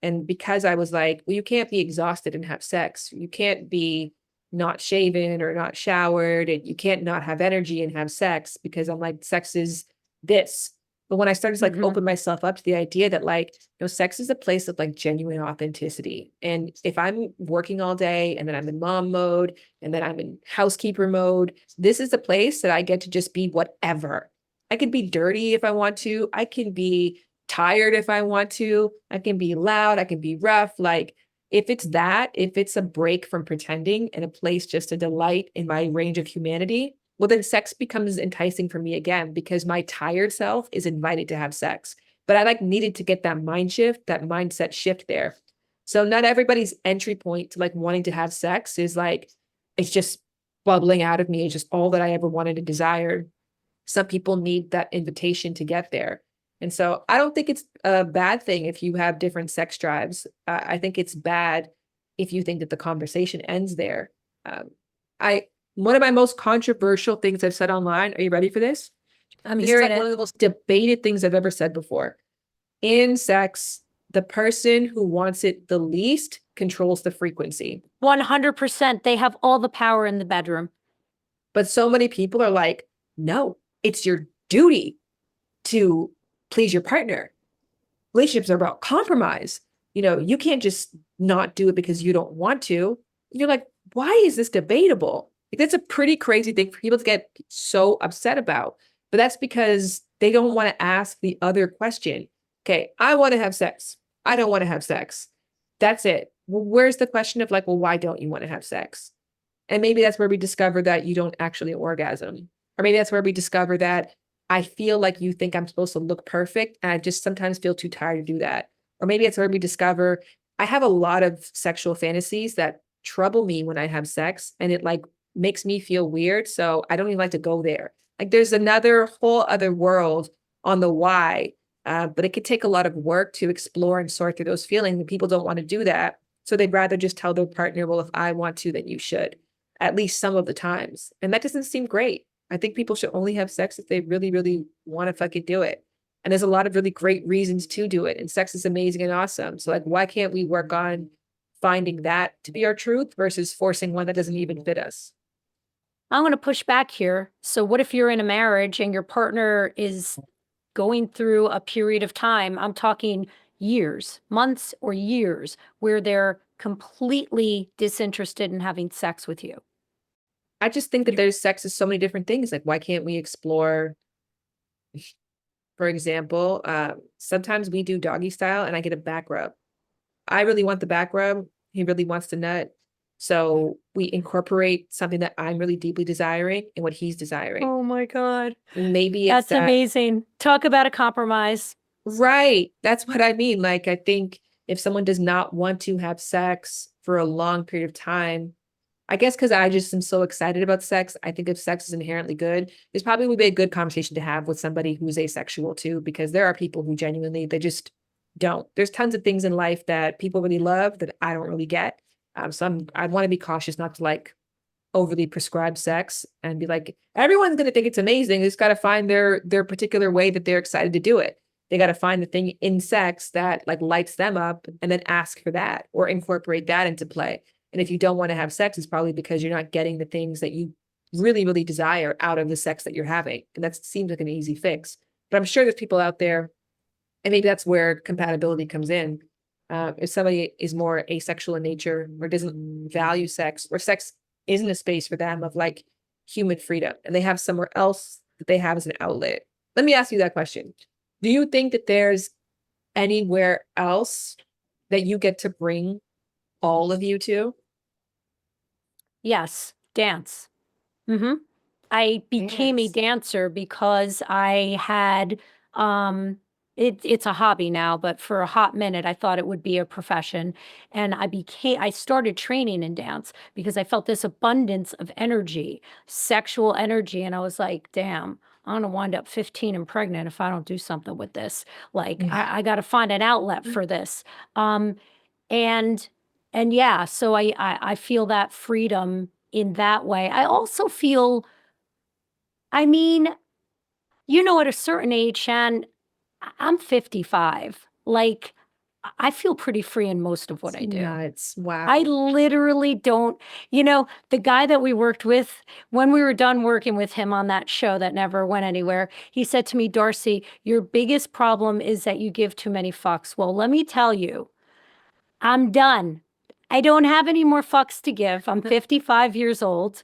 And because I was like, well, you can't be exhausted and have sex. You can't be not shaven or not showered, and you can't not have energy and have sex, because I'm like, sex is this. But when I started to like Mhm. open myself up to the idea that like, sex is a place of like genuine authenticity. And if I'm working all day and then I'm in mom mode and then I'm in housekeeper mode, this is a place that I get to just be whatever. I can be dirty if I want to. I can be tired if I want to. I can be loud. I can be rough. Like, if it's that, if it's a break from pretending and a place just to delight in my range of humanity, well, then sex becomes enticing for me again, because my tired self is invited to have sex. But I like needed to get that mind shift, that mindset shift there. So not everybody's entry point to like wanting to have sex is like, it's just bubbling out of me. It's just all that I ever wanted and desired. Some people need that invitation to get there. And so I don't think it's a bad thing if you have different sex drives. I think it's bad if you think that the conversation ends there. Um, I One of my most controversial things I've said online. Are you ready for this? I'm This is hearing like one it. of the most debated things I've ever said before. In sex, the person who wants it the least controls the frequency. 100%. They have all the power in the bedroom. But so many people are like, no, it's your duty to please your partner. Relationships are about compromise. You can't just not do it because you don't want to. You're like, why is this debatable? Like, that's a pretty crazy thing for people to get so upset about. But that's because they don't want to ask the other question. Okay, I want to have sex. I don't want to have sex. That's it. Well, where's the question of like, well, why don't you want to have sex? And maybe that's where we discover that you don't actually orgasm. Or maybe that's where we discover that I feel like you think I'm supposed to look perfect, and I just sometimes feel too tired to do that. Or maybe it's where we discover I have a lot of sexual fantasies that trouble me when I have sex, and it like makes me feel weird. So I don't even like to go there. Like, there's another whole other world on the why. But it could take a lot of work to explore and sort through those feelings. And people don't want to do that. So they'd rather just tell their partner, well, if I want to, then you should, at least some of the times. And that doesn't seem great. I think people should only have sex if they really, really want to fucking do it. And there's a lot of really great reasons to do it. And sex is amazing and awesome. So, like, why can't we work on finding that to be our truth versus forcing one that doesn't even fit us? I'm going to push back here. So, what if you're in a marriage and your partner is going through a period of time? I'm talking years, months, or years, where they're completely disinterested in having sex with you. I just think that there's sex is so many different things. Like, why can't we explore, for example, sometimes we do doggy style and I get a back rub. I really want the back rub. He really wants to nut. So we incorporate something that I'm really deeply desiring and what he's desiring. Oh my God. Maybe it's That's that. amazing. Talk about a compromise. Right. That's what I mean. Like, I think if someone does not want to have sex for a long period of time, I guess because I just am so excited about sex, I think if sex is inherently good, it's probably would be a good conversation to have with somebody who's asexual too, because there are people who genuinely, they just don't. There's tons of things in life that people really love that I don't really get. I want to be cautious not to like overly prescribe sex and be like, everyone's going to think it's amazing. They just got to find their particular way that they're excited to do it. They got to find the thing in sex that like lights them up and then ask for that or incorporate that into play. And if you don't want to have sex, it's probably because you're not getting the things that you really, really desire out of the sex that you're having. And that seems like an easy fix. But I'm sure there's people out there, and maybe that's where compatibility comes in. If somebody is more asexual in nature or doesn't value sex, or sex isn't a space for them of like human freedom, and they have somewhere else that they have as an outlet. Let me ask you that question. Do you think that there's anywhere else that you get to bring all of you to? Yes, dance. Hmm. I became a Dance. dancer because I had it's a hobby now, but for a hot minute I thought it would be a profession. And I started training in dance because I felt this abundance of energy, sexual energy. And I was like, damn, I'm gonna wind up 15 and pregnant if I don't do something with this. Like I gotta find an outlet for this. Um, and yeah, so I feel that freedom in that way. I also feel, I mean, at a certain age, Shan, I'm 55. Like, I feel pretty free in most of what I do. Nuts. Wow. I literally don't, the guy that we worked with, when we were done working with him on that show that never went anywhere, he said to me, Darcy, your biggest problem is that you give too many fucks. Well, let me tell you, I'm done. I don't have any more fucks to give. I'm 55 years old.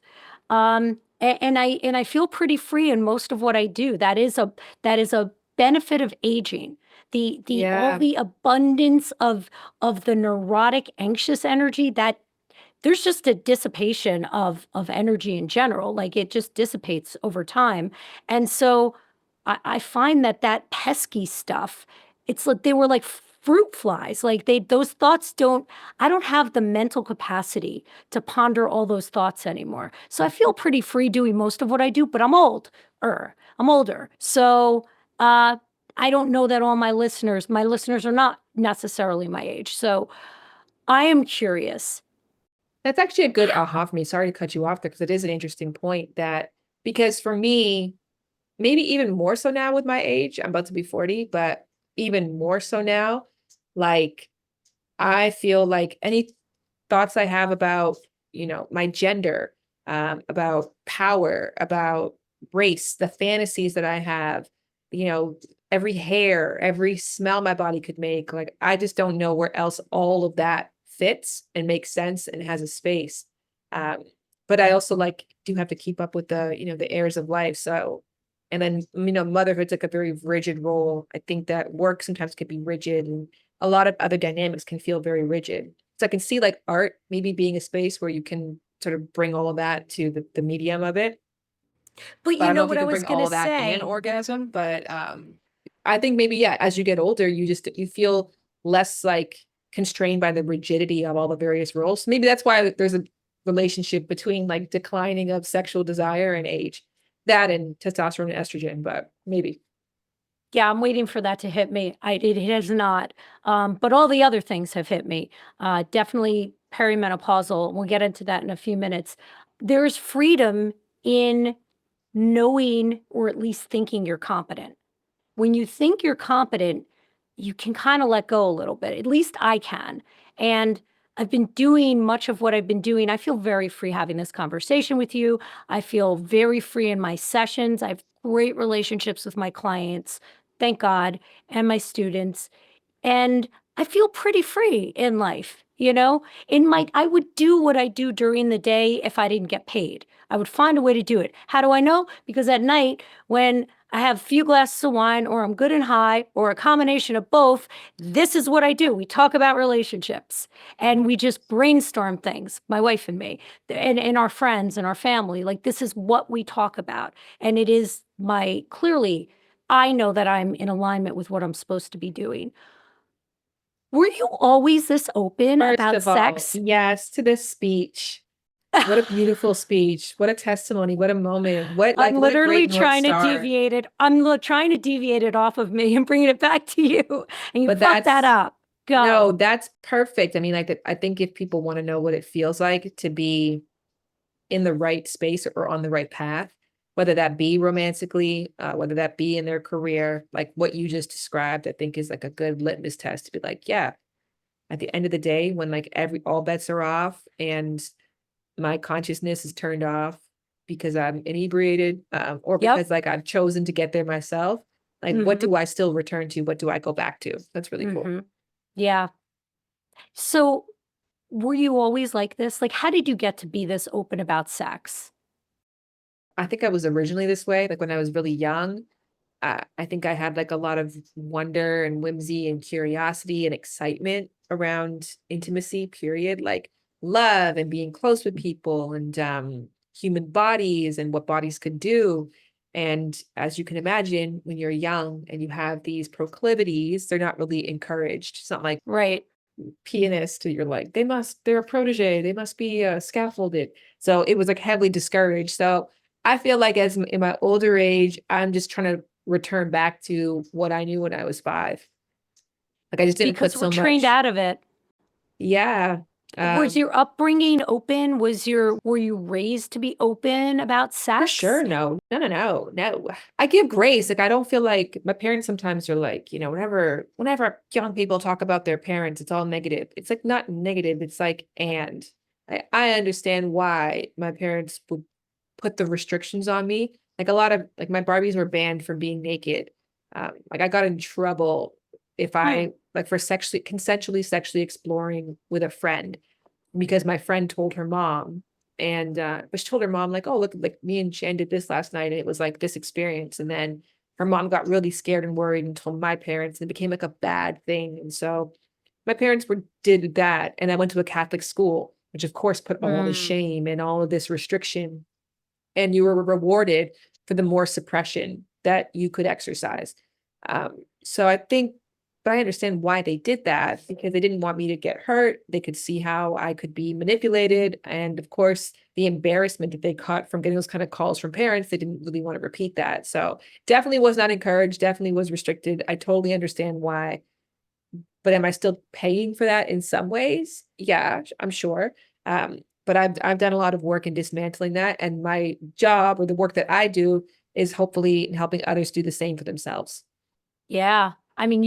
And I feel pretty free in most of what I do. That is a benefit of aging. The all Yeah. the abundance of the neurotic, anxious energy that there's just a dissipation of energy in general. Like it just dissipates over time. And so I find that pesky stuff, it's like they were like fruit flies. Like those thoughts I don't have the mental capacity to ponder all those thoughts anymore. So I feel pretty free doing most of what I do, but I'm older. So I don't know that all my listeners are not necessarily my age. So I am curious. That's actually a good aha for me. Sorry to cut you off there because it is an interesting point that because for me, maybe even more so now with my age, I'm about to be 40, but even more so now, like I feel like any thoughts I have about, my gender, about power, about race, the fantasies that I have, you know, every hair, every smell my body could make, like I just don't know where else all of that fits and makes sense and has a space. Um, but I also like do have to keep up with the airs of life. So, and then, motherhood's like a very rigid role. I think that work sometimes can be rigid and a lot of other dynamics can feel very rigid. So I can see like art maybe being a space where you can sort of bring all of that to the medium of it. But But I you don't know know if you what I can was bring going all to of that and say? orgasm, but I think maybe yeah, as you get older, you feel less like constrained by the rigidity of all the various roles. Maybe that's why there's a relationship between like declining of sexual desire and age, that and testosterone and estrogen, but maybe. Yeah, I'm waiting for that to hit me. It has not. But all the other things have hit me. Definitely perimenopausal. We'll get into that in a few minutes. There's freedom in knowing or at least thinking you're competent. When you think you're competent, you can kind of let go a little bit. At least I can. And I've been doing much of what I've been doing. I feel very free having this conversation with you. I feel very free in my sessions. I have great relationships with my clients, thank God, and my students. And I feel pretty free in life, I would do what I do during the day if I didn't get paid. I would find a way to do it. How do I know? Because at night, when I have a few glasses of wine or I'm good and high or a combination of both, this is what I do. We talk about relationships and we just brainstorm things, my wife and me, and our friends and our family. Like this is what we talk about. And it is clearly, I know that I'm in alignment with what I'm supposed to be doing. Were you always this open First about of all, sex? yes to this speech. What a beautiful speech. What a testimony. What a moment. I'm What a literally great North trying to Star. deviate it. Trying to deviate it off of me and bringing it back to you. And you But fucked that that's up. no, Go. that's perfect. I mean, like I think if people want to know what it feels like to be in the right space or on the right path, whether that be romantically, whether that be in their career, like what you just described, I think is like a good litmus test to be like, yeah, at the end of the day, when like all bets are off and my consciousness is turned off because I'm inebriated, or Yep. because like I've chosen to get there myself. Like, what Mm-hmm. do I still return to? What do I go back to? That's really cool. Mm-hmm. Yeah. So were you always like this? Like, how did you get to be this open about sex? I think I was originally this way, like when I was really young. I think I had like a lot of wonder and whimsy and curiosity and excitement around intimacy, period. Like love and being close with people and human bodies and what bodies could do. And as you can imagine, when you're young and you have these proclivities, they're not really encouraged. It's not like Right. pianist, you're like, they're a protege, they must be scaffolded. So it was like heavily discouraged. So I feel like as in my older age, I'm just trying to return back to what I knew when I was 5. Like I just didn't put Because we're so trained much. out of it. Yeah. Was Um, your upbringing open? Were you raised to be open about for sure, sex? no, no, no, no, no. I give grace. Like I don't feel like my parents sometimes are like, whenever young people talk about their parents, it's all negative. It's like not negative. It's like, and I understand why my parents would put the restrictions on me. Like a lot of like my Barbies were banned from being naked. Like I got in trouble if Hmm. I like for consensually sexually exploring with a friend because my friend told her mom and but she told her mom like, oh look, like me and Shan did this last night and it was like this experience. And then her mom got really scared and worried and told my parents and it became like a bad thing. And so my parents were did that. And I went to a Catholic school, which of course put all the Mm. shame and all of this restriction. And you were rewarded for the more suppression that you could exercise. So I think, but I understand why they did that because they didn't want me to get hurt. They could see how I could be manipulated. And of course, the embarrassment that they caught from getting those kind of calls from parents, they didn't really want to repeat that. So definitely was not encouraged, definitely was restricted. I totally understand why. But am I still paying for that in some ways? Yeah, I'm sure. But I've done a lot of work in dismantling that, and my job or the work that I do is hopefully in helping others do the same for themselves. Yeah. I mean,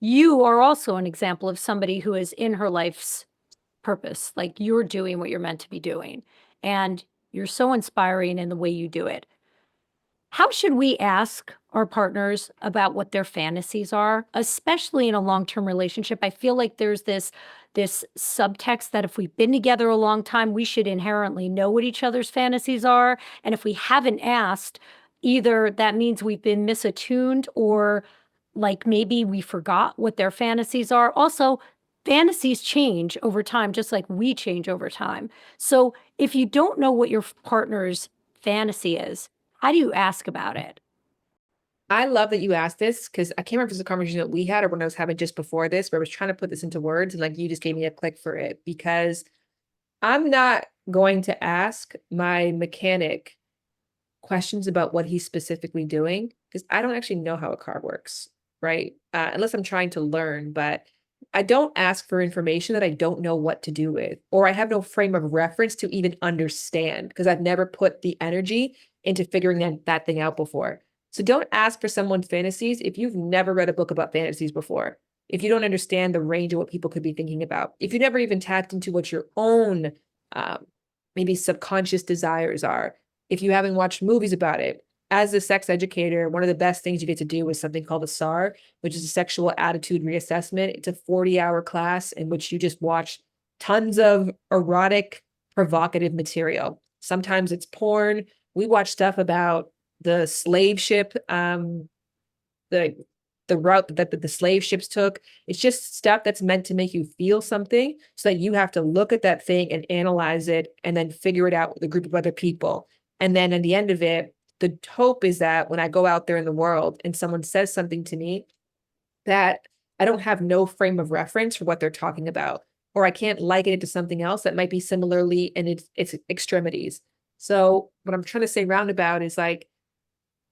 you are also an example of somebody who is in her life's purpose. Like you're doing what you're meant to be doing. And you're so inspiring in the way you do it. How should we ask our partners about what their fantasies are, especially in a long-term relationship? I feel like there's this subtext that if we've been together a long time, we should inherently know what each other's fantasies are. And if we haven't asked, either that means we've been misattuned or like maybe we forgot what their fantasies are. Also, fantasies change over time, just like we change over time. So if you don't know what your partner's fantasy is, how do you ask about it? I love that you asked this because I can't remember if it's a conversation that we had or when I was having just before this, where I was trying to put this into words and like you just gave me a click for it because I'm not going to ask my mechanic questions about what he's specifically doing because I don't actually know how a car works, right? Unless I'm trying to learn, but I don't ask for information that I don't know what to do with, or I have no frame of reference to even understand because I've never put the energy into figuring that thing out before. So don't ask for someone's fantasies if you've never read a book about fantasies before. If you don't understand the range of what people could be thinking about, if you never even tapped into what your own um, maybe subconscious desires are, if you haven't watched movies about it, as a sex educator, one of the best things you get to do is something called a SAR, which is a sexual attitude reassessment. It's a 40-hour class in which you just watch tons of erotic, provocative material. Sometimes it's porn. We watch stuff about the slave ship, the route that the slave ships took. It's just stuff that's meant to make you feel something so that you have to look at that thing and analyze it and then figure it out with a group of other people. And then at the end of it, the hope is that when I go out there in the world and someone says something to me that I don't have no frame of reference for what they're talking about, or I can't liken it to something else that might be similarly in its extremities. So what I'm trying to say roundabout is like,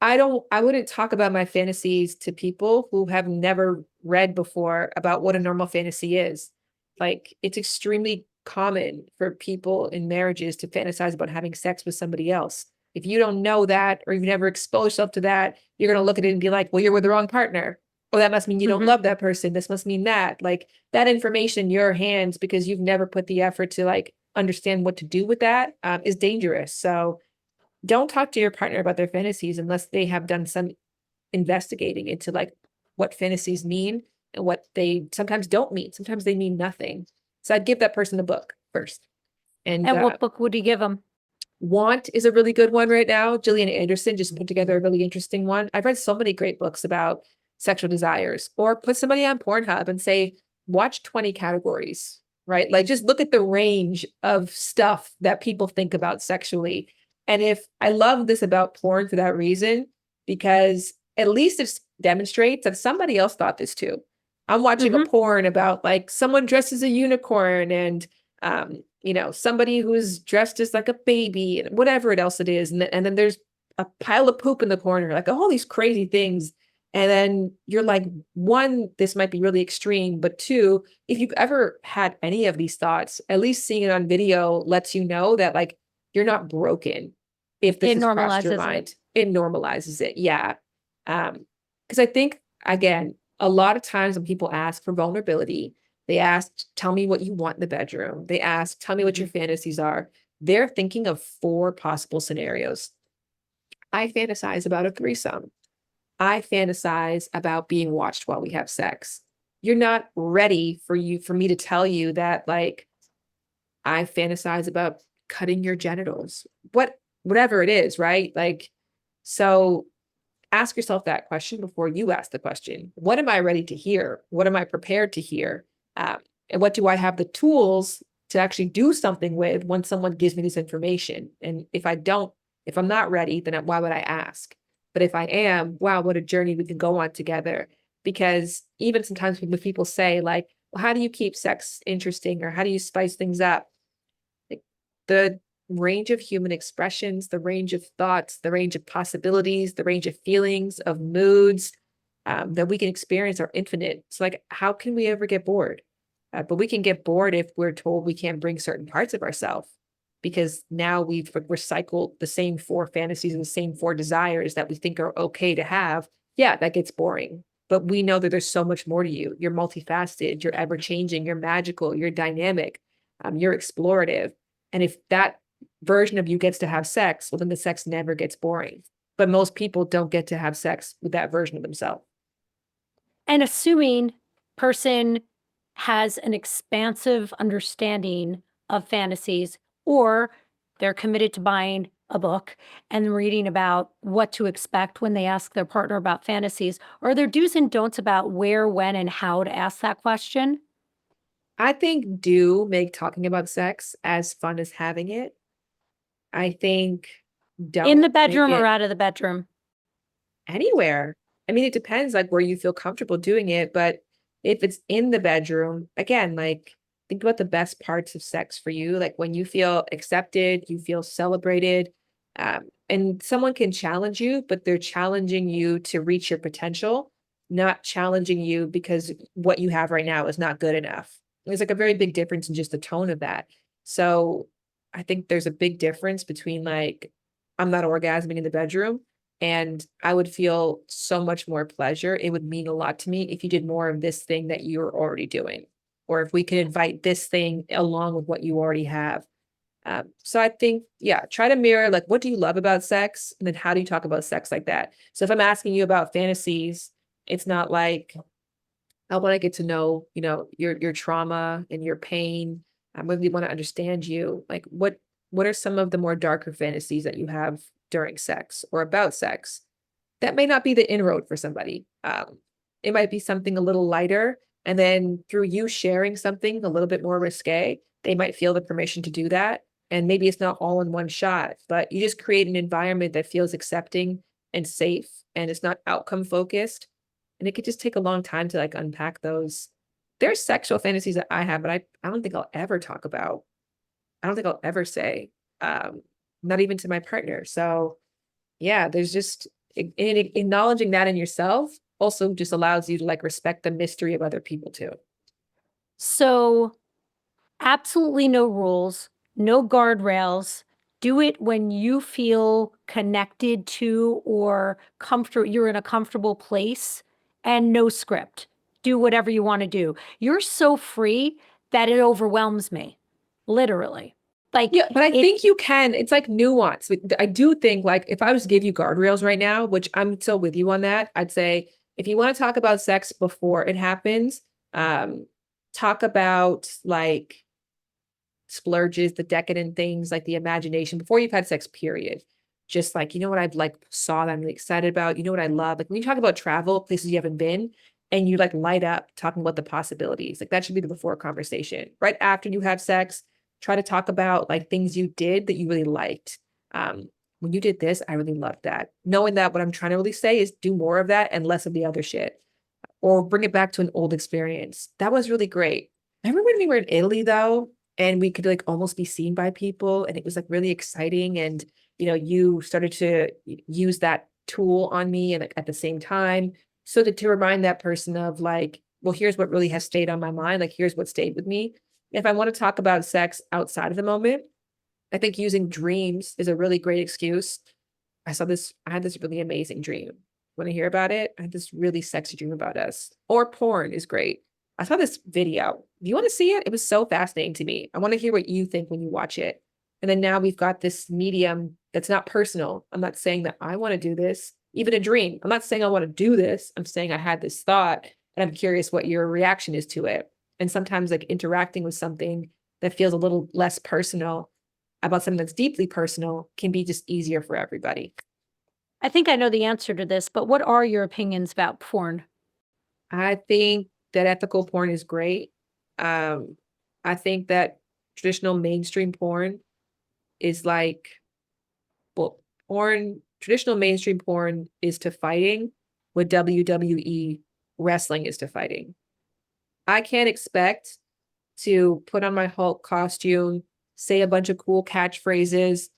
I wouldn't talk about my fantasies to people who have never read before about what a normal fantasy is. Like, it's extremely common for people in marriages to fantasize about having sex with somebody else. If you don't know that or you've never exposed yourself to that, you're going to look at it and be like, well, you're with the wrong partner. Or that must mean you don't Mhm. love that person. This must mean that. Like, that information in your hands because you've never put the effort to like understand what to do with that is dangerous. So, don't talk to your partner about their fantasies unless they have done some investigating into like what fantasies mean and what they sometimes don't mean. Sometimes they mean nothing. So I'd give that person a book first. And And what book would you give them? Want is a really good one right now. Gillian Anderson just put together a really interesting one. I've read so many great books about sexual desires, or put somebody on Pornhub and say, watch 20 categories, right? Like just look at the range of stuff that people think about sexually. And if I love this about porn for that reason, because at least it demonstrates that somebody else thought this too. I'm watching a Mhm. porn about like someone dressed as a unicorn and somebody who's dressed as like a baby and whatever else it is. And then there's a pile of poop in the corner, like all these crazy things. And then you're like, one, this might be really extreme, but two, if you've ever had any of these thoughts, at least seeing it on video lets you know that like you're not broken if this It has crossed your normalizes it. mind. It normalizes it. Yeah. Because I think again, a lot of times when people ask for vulnerability, they ask, tell me what you want in the bedroom. They ask, tell me what your fantasies are. They're thinking of 4 possible scenarios. I fantasize about a threesome. I fantasize about being watched while we have sex. You're not ready for me to tell you that like I fantasize about cutting your genitals. Whatever it is, right? Like, so ask yourself that question before you ask the question. What am I ready to hear? What am I prepared to hear? Um, and what do I have the tools to actually do something with when someone gives me this information? And if I don't, if I'm not ready, then why would I ask? But if I am, wow, what a journey we can go on together. Because even sometimes when people say like, well, how do you keep sex interesting? Or how do you spice things up? Like, the range of human expressions, the range of thoughts, the range of possibilities, the range of feelings, of moods that we can experience are infinite. So, like, how can we ever get bored? But we can get bored if we're told we can't bring certain parts of ourselves because now we've recycled the same 4 fantasies and the same 4 desires that we think are okay to have. Yeah, that gets boring. But we know that there's so much more to you. You're multifaceted, you're ever changing, you're magical, you're dynamic, you're explorative. And if that version of you gets to have sex, well, then the sex never gets boring. But most people don't get to have sex with that version of themselves. And assuming person has an expansive understanding of fantasies, or they're committed to buying a book and reading about what to expect when they ask their partner about fantasies, or their do's and don'ts about where, when, and how to ask that question. I think do make talking about sex as fun as having it. I think In the don't make bedroom or it out of the bedroom? anywhere. I mean, it depends like where you feel comfortable doing it, but if it's in the bedroom, again, like think about the best parts of sex for you, like when you feel accepted, you feel celebrated, and someone can challenge you, but they're challenging you to reach your potential, not challenging you because what you have right now is not good enough. There's like a very big difference in just the tone of that. So I think there's a big difference between like, I'm not orgasming in the bedroom and I would feel so much more pleasure. It would mean a lot to me if you did more of this thing that you're already doing, or if we could invite this thing along with what you already have. So I think, yeah, try to mirror like, what do you love about sex? And then how do you talk about sex like that? So if I'm asking you about fantasies, it's not like, I want to get to know, your trauma and your pain. I really want to understand you. Like what are some of the more darker fantasies that you have during sex or about sex? That may not be the inroad for somebody. It might be something a little lighter. And then through you sharing something a little bit more risque, they might feel the permission to do that. And maybe it's not all in one shot, but you just create an environment that feels accepting and safe and it's not outcome focused. And it could just take a long time to like unpack those. There's sexual fantasies that I have, but I don't think I'll ever talk about. I don't think I'll ever say, not even to my partner. So yeah, there's just acknowledging that in yourself also just allows you to like respect the mystery of other people too. So, absolutely no rules, no guardrails. Do it when you feel connected to or comfortable, you're in a comfortable place, and no script. Do whatever you want to do. You're so free that it overwhelms me, literally. Like Yeah, but I it think you can. It's like nuance. I do think like if I was to give you guardrails right now, which I'm still with you on that, I'd say if you want to talk about sex before it happens, um, talk about like splurges, the decadent things, like the imagination before you've had sex, period. Just like, you know what I've like saw that I'm really excited about, you know what I love. Like when you talk about travel, places you haven't been, and you like light up talking about the possibilities, like that should be the before conversation. Right after you have sex, try to talk about like things you did that you really liked. When you did this, I really loved that. Knowing that what I'm trying to really say is do more of that and less of the other shit. Or bring it back to an old experience. That was really great. I remember when we were in Italy though, and we could like almost be seen by people, and it was like really exciting. And you started to use that tool on me, and like, at the same time, So to remind that person of like, well, here's what really has stayed on my mind. Like, here's what stayed with me. If I want to talk about sex outside of the moment, I think using dreams is a really great excuse. I had this really amazing dream. Want to hear about it? I had this really sexy dream about us. Or porn is great. I saw this video. Do you want to see it? It was so fascinating to me. I want to hear what you think when you watch it. And then now we've got this medium that's not personal. I'm not saying that I want to do this, even a dream. I'm not saying I want to do this. I'm saying I had this thought and I'm curious what your reaction is to it. And sometimes like interacting with something that feels a little less personal about something that's deeply personal can be just easier for everybody. I think I know the answer to this, but what are your opinions about porn? I think that ethical porn is great. I think that traditional mainstream porn is like, well, traditional mainstream porn is to fighting what WWE wrestling is to fighting. I can't expect to put on my Hulk costume, say a bunch of cool catchphrases,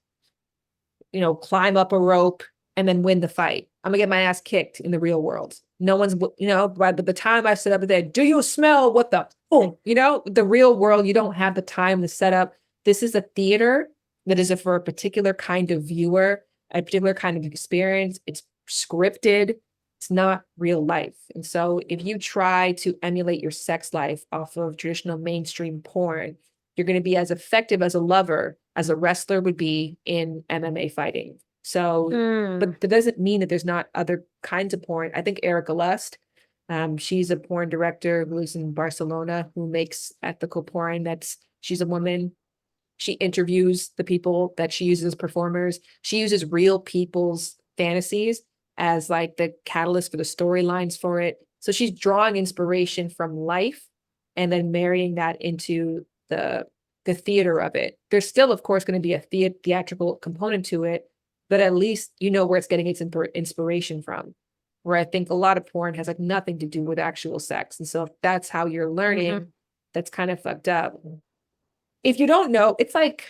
climb up a rope and then win the fight. I'm gonna get my ass kicked in the real world. No one's, by the time I sit up there, do you smell what the, the real world, you don't have the time to set up. This is a theater that is for a particular kind of viewer, a particular kind of experience. It's scripted. It's not real life. And so if you try to emulate your sex life off of traditional mainstream porn, you're going to be as effective as a lover as a wrestler would be in MMA fighting. So, but that doesn't mean that there's not other kinds of porn. I think Erica Lust, she's a porn director who lives in Barcelona who makes ethical porn. She's a woman. She interviews the people that she uses as performers. She uses real people's fantasies as like the catalyst for the storylines for it. So she's drawing inspiration from life and then marrying that into the theater of it. There's still, of course, going to be a theatrical component to it, but at least you know where it's getting its inspiration from. Where I think a lot of porn has like nothing to do with actual sex. And so if that's how you're learning, that's kind of fucked up. If you don't know, it's like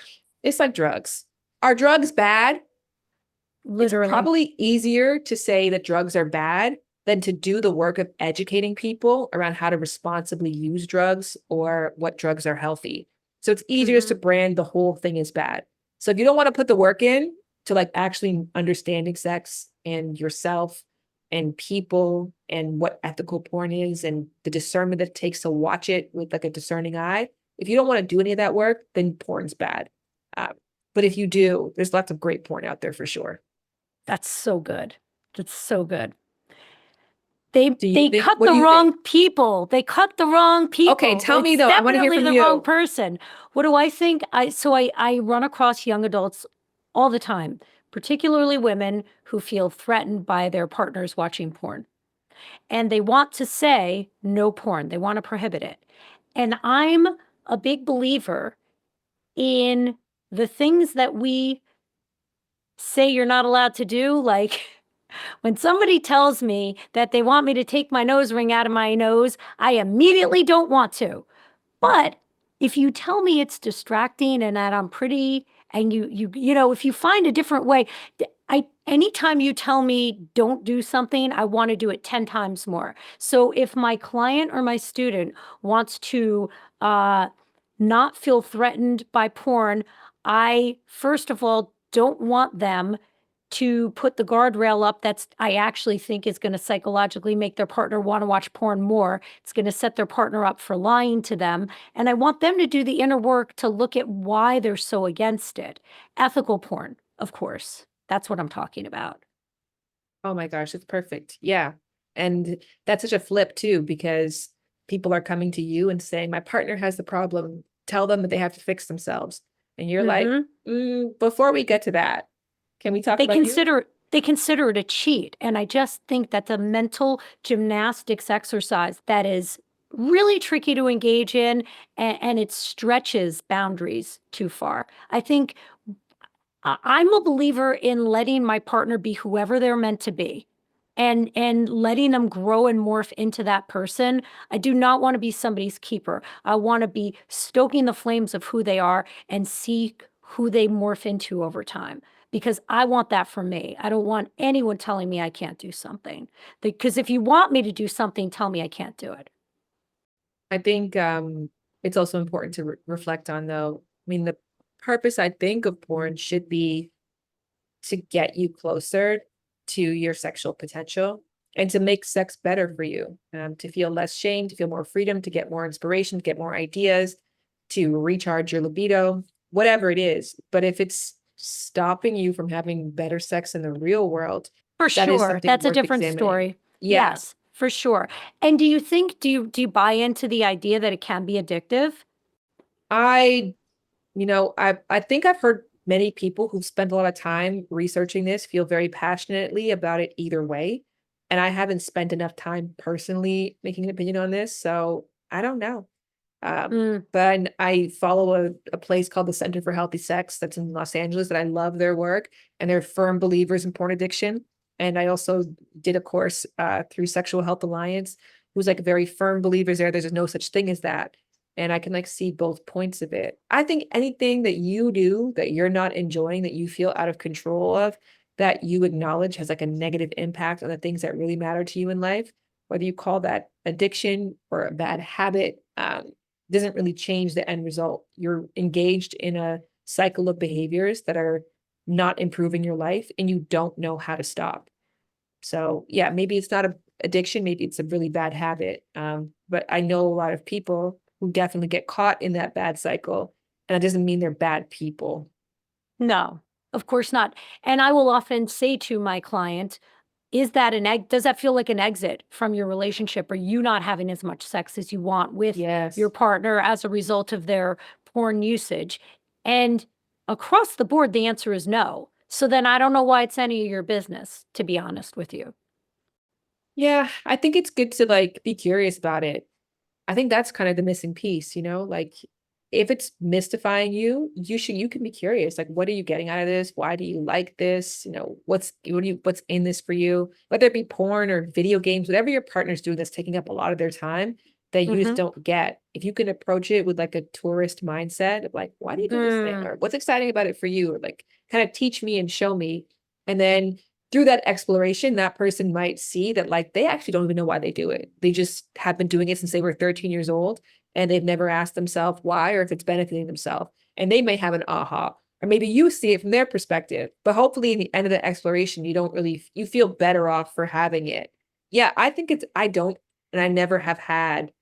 drugs. Are drugs bad? Literally. It's probably easier to say that drugs are bad than to do the work of educating people around how to responsibly use drugs or what drugs are healthy. So it's easier to brand the whole thing as bad. So if you don't want to put the work in to like actually understanding sex and yourself and people and what ethical porn is and the discernment that it takes to watch it with like a discerning eye, if you don't want to do any of that work, then porn's bad. But if you do, there's lots of great porn out there for sure. That's so good. That's so good. They cut the wrong people. They cut the wrong people. Okay, tell me though. I want to hear from you. The wrong person. What do I think? I run across young adults all the time, particularly women who feel threatened by their partners watching porn. And they want to say no porn. They want to prohibit it. And I'm a big believer in the things that we say you're not allowed to do, like when somebody tells me that they want me to take my nose ring out of my nose, I immediately don't want to. But if you tell me it's distracting and that I'm pretty and if you find a different way, anytime you tell me don't do something, I want to do it 10 times more. So if my client or my student wants to not feel threatened by porn, I, first of all, don't want them to put the guardrail up I actually think is going to psychologically make their partner want to watch porn more. It's going to set their partner up for lying to them. And I want them to do the inner work to look at why they're so against it. Ethical porn, of course. That's what I'm talking about. Oh my gosh, it's perfect. Yeah. And that's such a flip too, because people are coming to you and saying, my partner has the problem. Tell them that they have to fix themselves. And you're like, before we get to that, can we talk about you? They consider it a cheat. And I just think that's a mental gymnastics exercise that is really tricky to engage in, and it stretches boundaries too far. I think I'm a believer in letting my partner be whoever they're meant to be and letting them grow and morph into that person. I do not want to be somebody's keeper. I want to be stoking the flames of who they are and see who they morph into over time. because I want that for me. I don't want anyone telling me I can't do something. Because if you want me to do something, tell me I can't do it. I think it's also important to reflect on, though. I mean, the purpose, I think, of porn should be to get you closer to your sexual potential and to make sex better for you, to feel less shame, to feel more freedom, to get more inspiration, to get more ideas, to recharge your libido, whatever it is. But if it's stopping you from having better sex in the real world, For that is sure. something That's a worth different examining. story. Yeah. Yes, for sure. And do you buy into the idea that it can be addictive? I I think I've heard many people who've spent a lot of time researching this feel very passionately about it either way. And I haven't spent enough time personally making an opinion on this, so I don't know. Mm, But I follow a place called the Center for Healthy Sex that's in Los Angeles, that I love their work, and they're firm believers in porn addiction. And I also did a course through Sexual Health Alliance, who's like very firm believers there. There's no such thing as that. And I can like see both points of it. I think anything that you do that you're not enjoying, that you feel out of control of, that you acknowledge has like a negative impact on the things that really matter to you in life, whether you call that addiction or a bad habit, doesn't really change the end result. You're engaged in a cycle of behaviors that are not improving your life and you don't know how to stop. So yeah, maybe it's not a addiction, maybe it's a really bad habit. But I know a lot of people who definitely get caught in that bad cycle, and that doesn't mean they're bad people. no, of course not. And I will often say to my client, is that does that feel like an exit from your relationship? Are you not having as much sex as you want with your Yes. partner as a result of their porn usage? And across the board, the answer is no. So then I don't know why it's any of your business, to be honest with you. Yeah, I think it's good to like be curious about it. I think that's kind of the missing piece, like if it's mystifying you, you can be curious. Like, what are you getting out of this? Why do you like this? What's in this for you? Whether it be porn or video games, whatever your partner's doing that's taking up a lot of their time that you just Mhm. don't get. If you can approach it with like a tourist mindset of like, why do you do this thing? Mm, Or what's exciting about it for you? Or like kind of teach me and show me. And then through that exploration, that person might see that like they actually don't even know why they do it. They just have been doing it since they were 13 years old and they've never asked themselves why or if it's benefiting themselves. And they may have an aha, or maybe you see it from their perspective. But hopefully, in the end of the exploration, you feel better off for having it. Yeah, I don't, and I never have had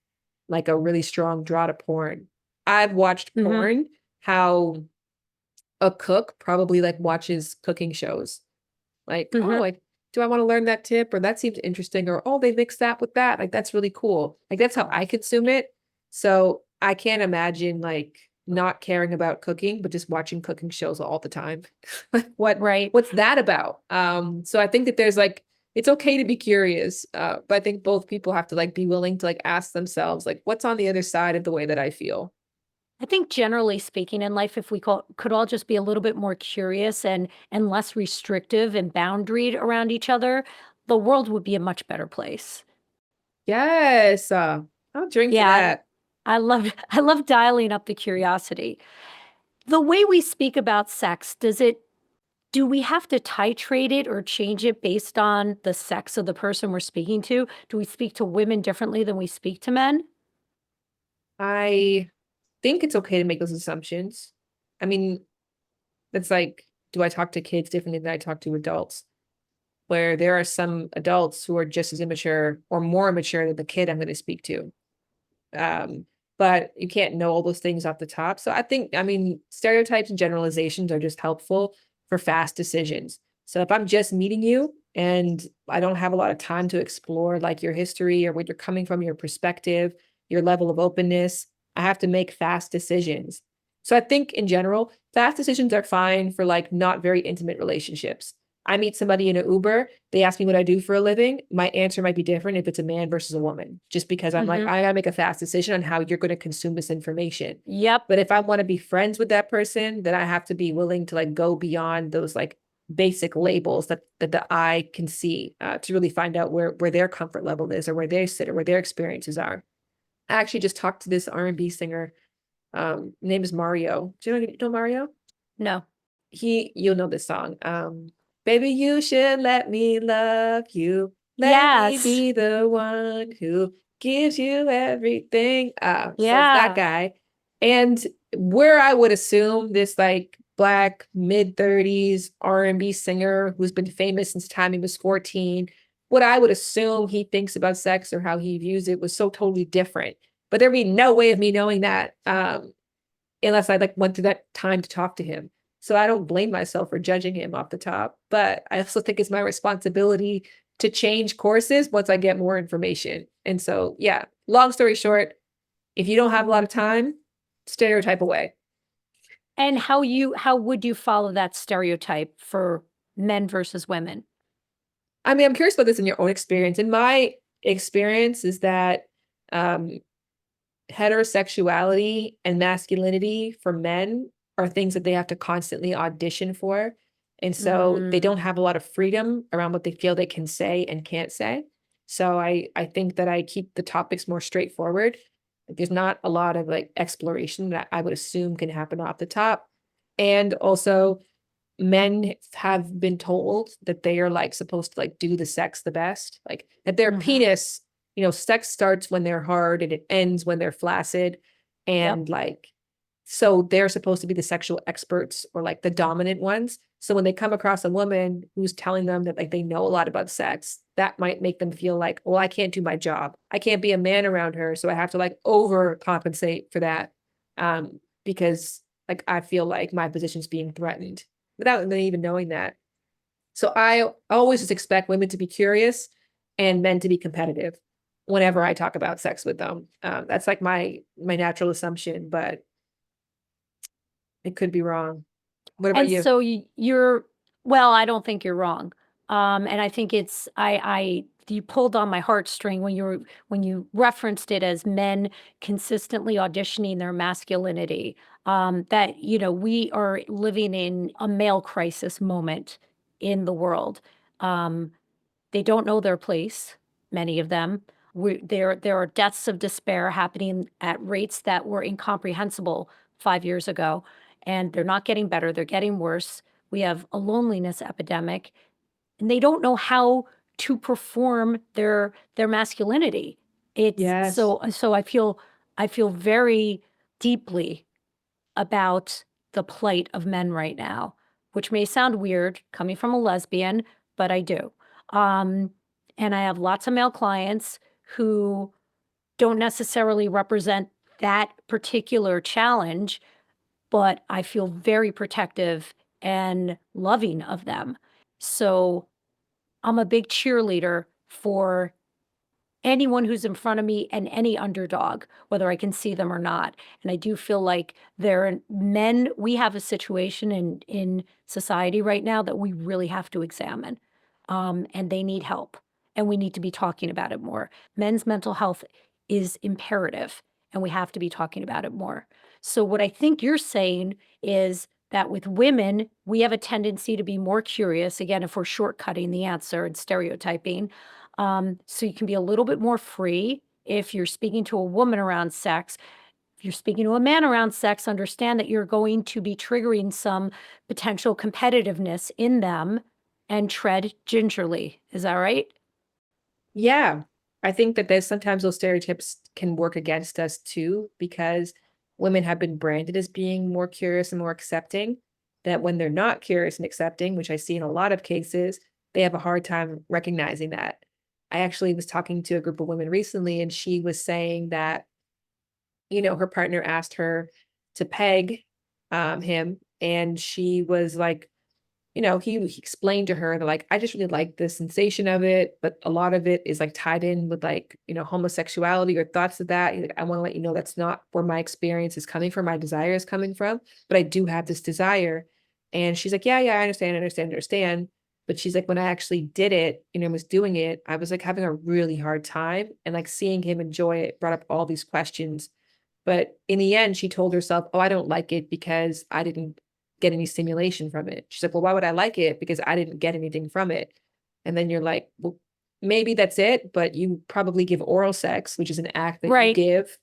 like a really strong draw to porn. I've watched mhm, porn, how a cook probably like watches cooking shows like, oh, mhm. like, do I want to learn that tip? Or that seems interesting. Or, oh, they mix that with that. Like, that's really cool. Like, that's how I consume it. So I can't imagine like not caring about cooking, but just watching cooking shows all the time. Like, Right. what's that about? So I think that there's like, it's okay to be curious. But I think both people have to like be willing to like ask themselves, like, what's on the other side of the way that I feel? I think generally speaking in life, if we could all just be a little bit more curious and less restrictive and boundaried around each other, the world would be a much better place. Yes. I'll drink to Yeah, that. I love I love dialing up the curiosity. The way we speak about sex, do we have to titrate it or change it based on the sex of the person we're speaking to? Do we speak to women differently than we speak to men? I think it's okay to make those assumptions. I mean, it's like, do I talk to kids differently than I talk to adults? Where there are some adults who are just as immature or more immature than the kid I'm going to speak to. Um, but you can't know all those things off the top. So I mean, stereotypes and generalizations are just helpful for fast decisions. So if I'm just meeting you and I don't have a lot of time to explore like your history or where you're coming from, your perspective, your level of openness, I have to make fast decisions. So I think in general, fast decisions are fine for like not very intimate relationships. I meet somebody in an Uber, they ask me what I do for a living. My answer might be different if it's a man versus a woman, just because I'm like, Mhm. I gotta make a fast decision on how you're going to consume this information. Yep. But if I want to be friends with that person, then I have to be willing to like go beyond those like basic labels that the eye can see to really find out where their comfort level is or where they sit or where their experiences are. I actually just talked to this R&B singer. Name is Mario. Do you know Mario? No. you'll know this song. Baby, you should let me love you. Let me Yes. be the one who gives you everything. So it's that Yeah. guy. And where I would assume this like black mid-30s R&B singer who's been famous since the time he was 14, what I would assume he thinks about sex or how he views it was so totally different. But there'd be no way of me knowing that unless I like went through that time to talk to him. So I don't blame myself for judging him off the top, but I also think it's my responsibility to change courses once I get more information. And so, yeah, long story short, if you don't have a lot of time, stereotype away. And how would you follow that stereotype for men versus women? I mean, I'm curious about this in your own experience. In my experience is that um, heterosexuality and masculinity for men are things that they have to constantly audition for. And so they Mm, don't have a lot of freedom around what they feel they can say and can't say. So I think that I keep the topics more straightforward. There's not a lot of like exploration that I would assume can happen off the top. And also men have been told that they are like supposed to like do the sex the best, like that their mhm. penis, sex starts when they're hard and it ends when they're flaccid. Yep. And like, so they're supposed to be the sexual experts or like the dominant ones. So when they come across a woman who's telling them that like they know a lot about sex, that might make them feel like, well, I can't do my job. I can't be a man around her. So I have to like overcompensate for that. Because like I feel like my position's being threatened without them even knowing that. So I always just expect women to be curious and men to be competitive whenever I talk about sex with them. That's like my natural assumption, but it could be wrong. What about And you? so you're, well, I don't think you're wrong. And I think you pulled on my heartstring when you referenced it as men consistently auditioning their masculinity. That, we are living in a male crisis moment in the world. Um, they don't know their place, many of them. There are deaths of despair happening at rates that were incomprehensible 5 years ago, and they're not getting better, they're getting worse. We have a loneliness epidemic, and they don't know how to perform their masculinity. It's Yes. so I feel very deeply about the plight of men right now, which may sound weird coming from a lesbian, but I do. Um, and I have lots of male clients who don't necessarily represent that particular challenge, but I feel very protective and loving of them. So I'm a big cheerleader for anyone who's in front of me and any underdog, whether I can see them or not. And I do feel like we have a situation in society right now that we really have to examine. And they need help. And we need to be talking about it more. Men's mental health is imperative, and we have to be talking about it more. So, what I think you're saying is that with women, we have a tendency to be more curious. Again, if we're shortcutting the answer and stereotyping, so you can be a little bit more free if you're speaking to a woman around sex. If you're speaking to a man around sex, understand that you're going to be triggering some potential competitiveness in them and tread gingerly. Is that right? Yeah. I think that there's sometimes those stereotypes can work against us too, because women have been branded as being more curious and more accepting, that when they're not curious and accepting, which I see in a lot of cases, they have a hard time recognizing that. I actually was talking to a group of women recently, and she was saying that, her partner asked her to peg him, and she was like, he explained to her that like, I just really like the sensation of it, but a lot of it is like tied in with like, homosexuality or thoughts of that. He's like, I want to let you know that's not where my experience is coming from, my desire is coming from, but I do have this desire. And she's like, yeah, yeah, I understand, understand, understand. But she's like, when I actually did it, was doing it, I was like having a really hard time. And like seeing him enjoy it brought up all these questions. But in the end, she told herself, oh, I don't like it because I didn't get any stimulation from it. She's like, well, why would I like it? Because I didn't get anything from it. And then you're like, well, maybe that's it, but you probably give oral sex, which is an act that you Right. give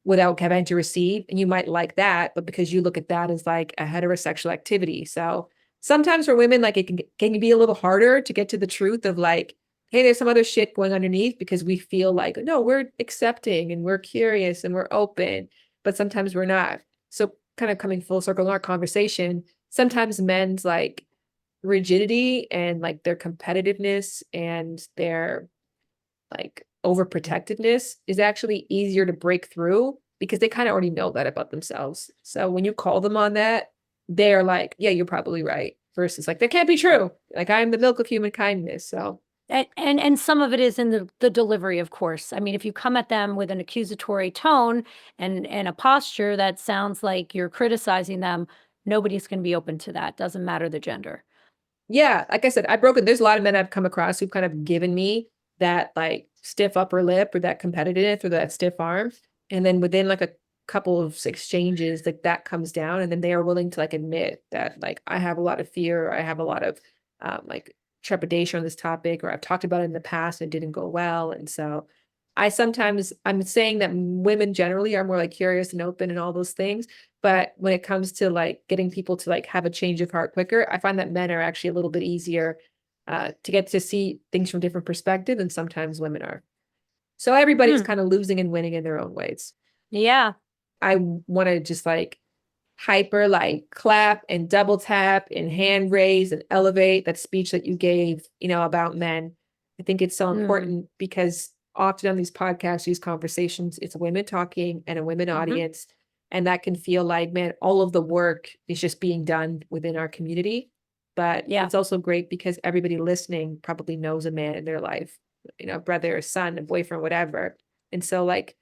without having to receive. And you might like that, but because you look at that as like a heterosexual activity. So sometimes for women, like it can be a little harder to get to the truth of like, hey, there's some other shit going underneath because we feel like, no, we're accepting and we're curious and we're open, but sometimes we're not. So kind of coming full circle in our conversation, sometimes men's like rigidity and like their competitiveness and their like overprotectiveness is actually easier to break through because they kind of already know that about themselves. So when you call them on that, they're like, yeah, you're probably right. Versus like, that can't be true. Like I'm the milk of human kindness. So And some of it is in the delivery, of course. I mean, if you come at them with an accusatory tone and a posture that sounds like you're criticizing them, nobody's going to be open to that. Doesn't matter the gender. yeah, like I said, there's a lot of men I've come across who've kind of given me that like stiff upper lip or that competitiveness or that stiff arm. And then within like a couple of exchanges, like that comes down and then they are willing to like admit that like I have a lot of fear, or I have a lot of like trepidation on this topic, or I've talked about it in the past and it didn't go well. And so I'm saying that women generally are more like curious and open and all those things. But when it comes to like getting people to like have a change of heart quicker, I find that men are actually a little bit easier to get to see things from different perspective than sometimes women are. So everybody's Hmm. kind of losing and winning in their own ways. Yeah. I want to just like hyper like clap and double tap and hand raise and elevate that speech that you gave, about men. I think it's so Mm. important because often on these podcasts, these conversations, it's women talking and a women Hmm. audience. And that can feel like, man, all of the work is just being done within our community. But Yeah. it's also great because everybody listening probably knows a man in their life, brother, son, a boyfriend, whatever. And so like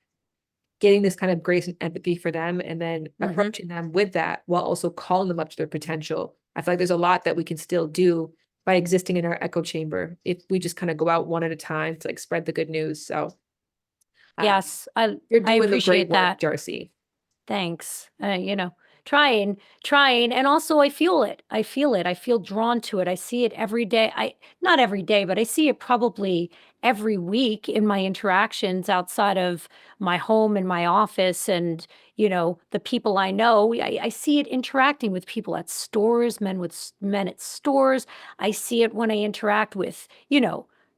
getting this kind of grace and empathy for them and then Hmm. approaching them with that while also calling them up to their potential. I feel like there's a lot that we can still do by existing in our echo chamber if we just kind of go out one at a time to like spread the good news. So Yes. you're I doing the great appreciate work, that. Darcy. Thanks. Trying. And also I feel it. I feel it. I feel drawn to it. I see it every day. Not every day, but I see it probably every week in my interactions outside of my home and my office and, the people I know. I see it interacting with people at stores, men at stores. I see it when I interact with,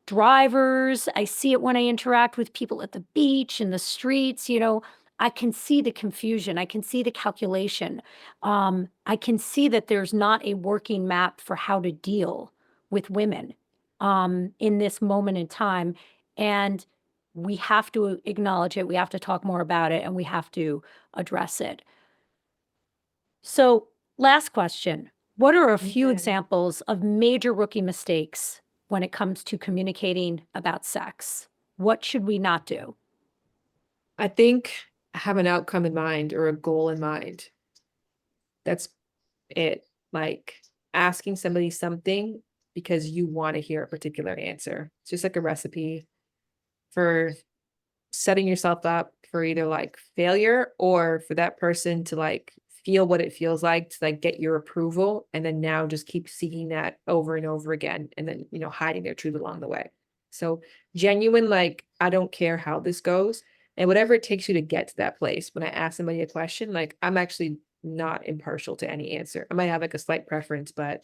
drivers. I see it when I interact with people at the beach, in the streets. I can see the confusion. I can see the calculation. I can see that there's not a working map for how to deal with women in this moment in time. And we have to acknowledge it. We have to talk more about it and we have to address it. So, last question. What are a few Yeah. examples of major rookie mistakes when it comes to communicating about sex? What should we not do? I think have an outcome in mind or a goal in mind. That's it. Like asking somebody something because you want to hear a particular answer. It's just like a recipe for setting yourself up for either like failure or for that person to like feel what it feels like to like get your approval and then now just keep seeking that over and over again and then hiding their truth along the way. So genuine, like I don't care how this goes and whatever it takes you to get to that place. When I ask somebody a question, like I'm actually not impartial to any answer. I might have like a slight preference, but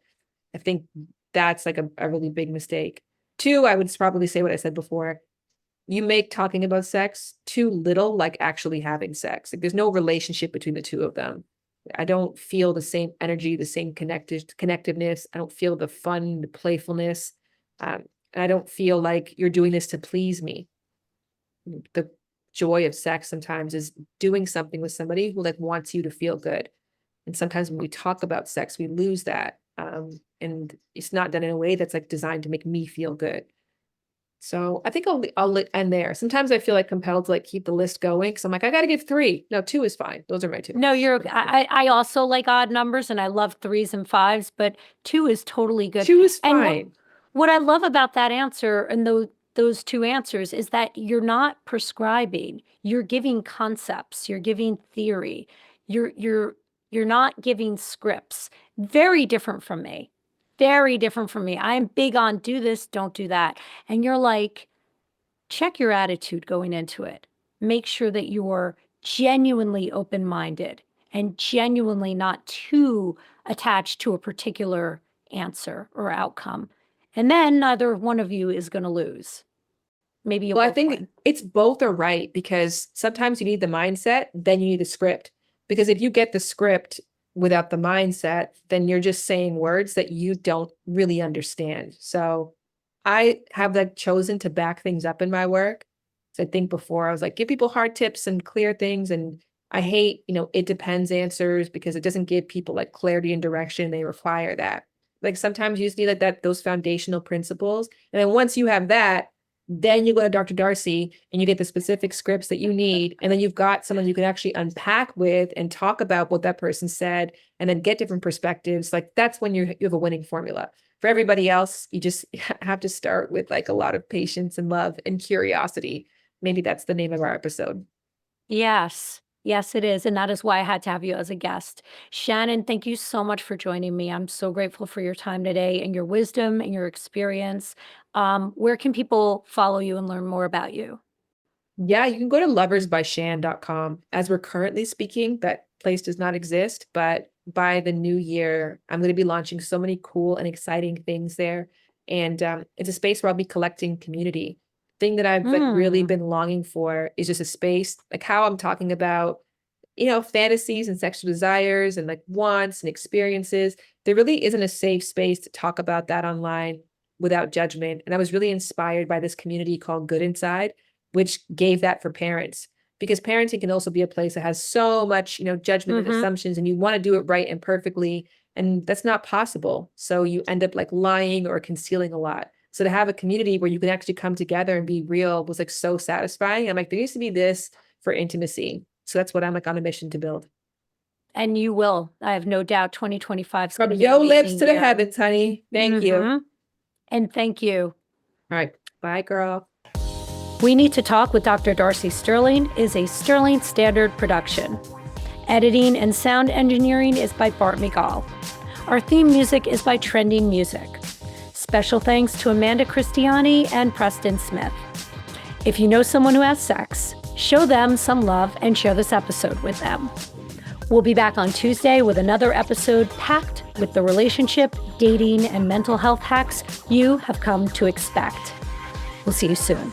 I think that's like a really big mistake. Two, I would probably say what I said before, you make talking about sex too little like actually having sex. Like there's no relationship between the two of them. I don't feel the same energy, the same connectiveness. I don't feel the fun, the playfulness. And I don't feel like you're doing this to please me. The joy of sex sometimes is doing something with somebody who like wants you to feel good. And sometimes when we talk about sex, we lose that. And it's not done in a way that's like designed to make me feel good. So I think I'll end there. Sometimes I feel like compelled to like keep the list going because I'm like, I got to give three. No, two is fine. Those are my two. No, I also like odd numbers and I love threes and fives, but two is totally good. Two is And fine. what I love about that answer and those two answers is that you're not prescribing, you're giving concepts, you're giving theory, you're you're you're not giving scripts. Very different from me. Very different from me. I am big on do this, don't do that. And you're like, check your attitude going into it. Make sure that you're genuinely open minded and genuinely not too attached to a particular answer or outcome. And then neither one of you is going to lose. Maybe you Well, I both think win. it's both are right, because sometimes you need the mindset, then you need the script. Because if you get the script without the mindset, then you're just saying words that you don't really understand. So I have like chosen to back things up in my work. So I think before I was like, give people hard tips and clear things. And I hate, it depends answers, because it doesn't give people like clarity and direction. They require that. Like sometimes you just need like those foundational principles. And then once you have that, then you go to Dr. Darcy and you get the specific scripts that you need. And then you've got someone you can actually unpack with and talk about what that person said and then get different perspectives. Like that's when you have a winning formula. For everybody else, you just have to start with like a lot of patience and love and curiosity. Maybe that's the name of our episode. Yes. Yes, it is. And that is why I had to have you as a guest. Shannon, thank you so much for joining me. I'm so grateful for your time today and your wisdom and your experience. Where can people follow you and learn more about you? Yeah, you can go to loversbyshan.com. As we're currently speaking, that place does not exist, but by the new year, I'm going to be launching so many cool and exciting things there. And it's a space where I'll be collecting community. Thing that I've like really Hmm. been longing for is just a space like how I'm talking about, fantasies and sexual desires and like wants and experiences. There really isn't a safe space to talk about that online without judgment. And I was really inspired by this community called Good Inside, which gave that for parents. Because parenting can also be a place that has so much, judgment and Mm-hmm. assumptions, and you want to do it right and perfectly. And that's not possible. So you end up like lying or concealing a lot. So to have a community where you can actually come together and be real was like so satisfying. I'm like, there needs to be this for intimacy. So that's what I'm like on a mission to build. And you will. I have no doubt 2025 is going From to be an your lips amazing to the year. heavens, honey. Thank you. Mm-hmm. And thank you. All right. Bye, girl. We Need to Talk with Dr. Darcy Sterling is a Sterling Standard production. Editing and sound engineering is by Bart Miguel. Our theme music is by Trending Music. Special thanks to Amanda Christiani and Preston Smith. If you know someone who has sex, show them some love and share this episode with them. We'll be back on Tuesday with another episode packed with the relationship, dating, and mental health hacks you have come to expect. We'll see you soon.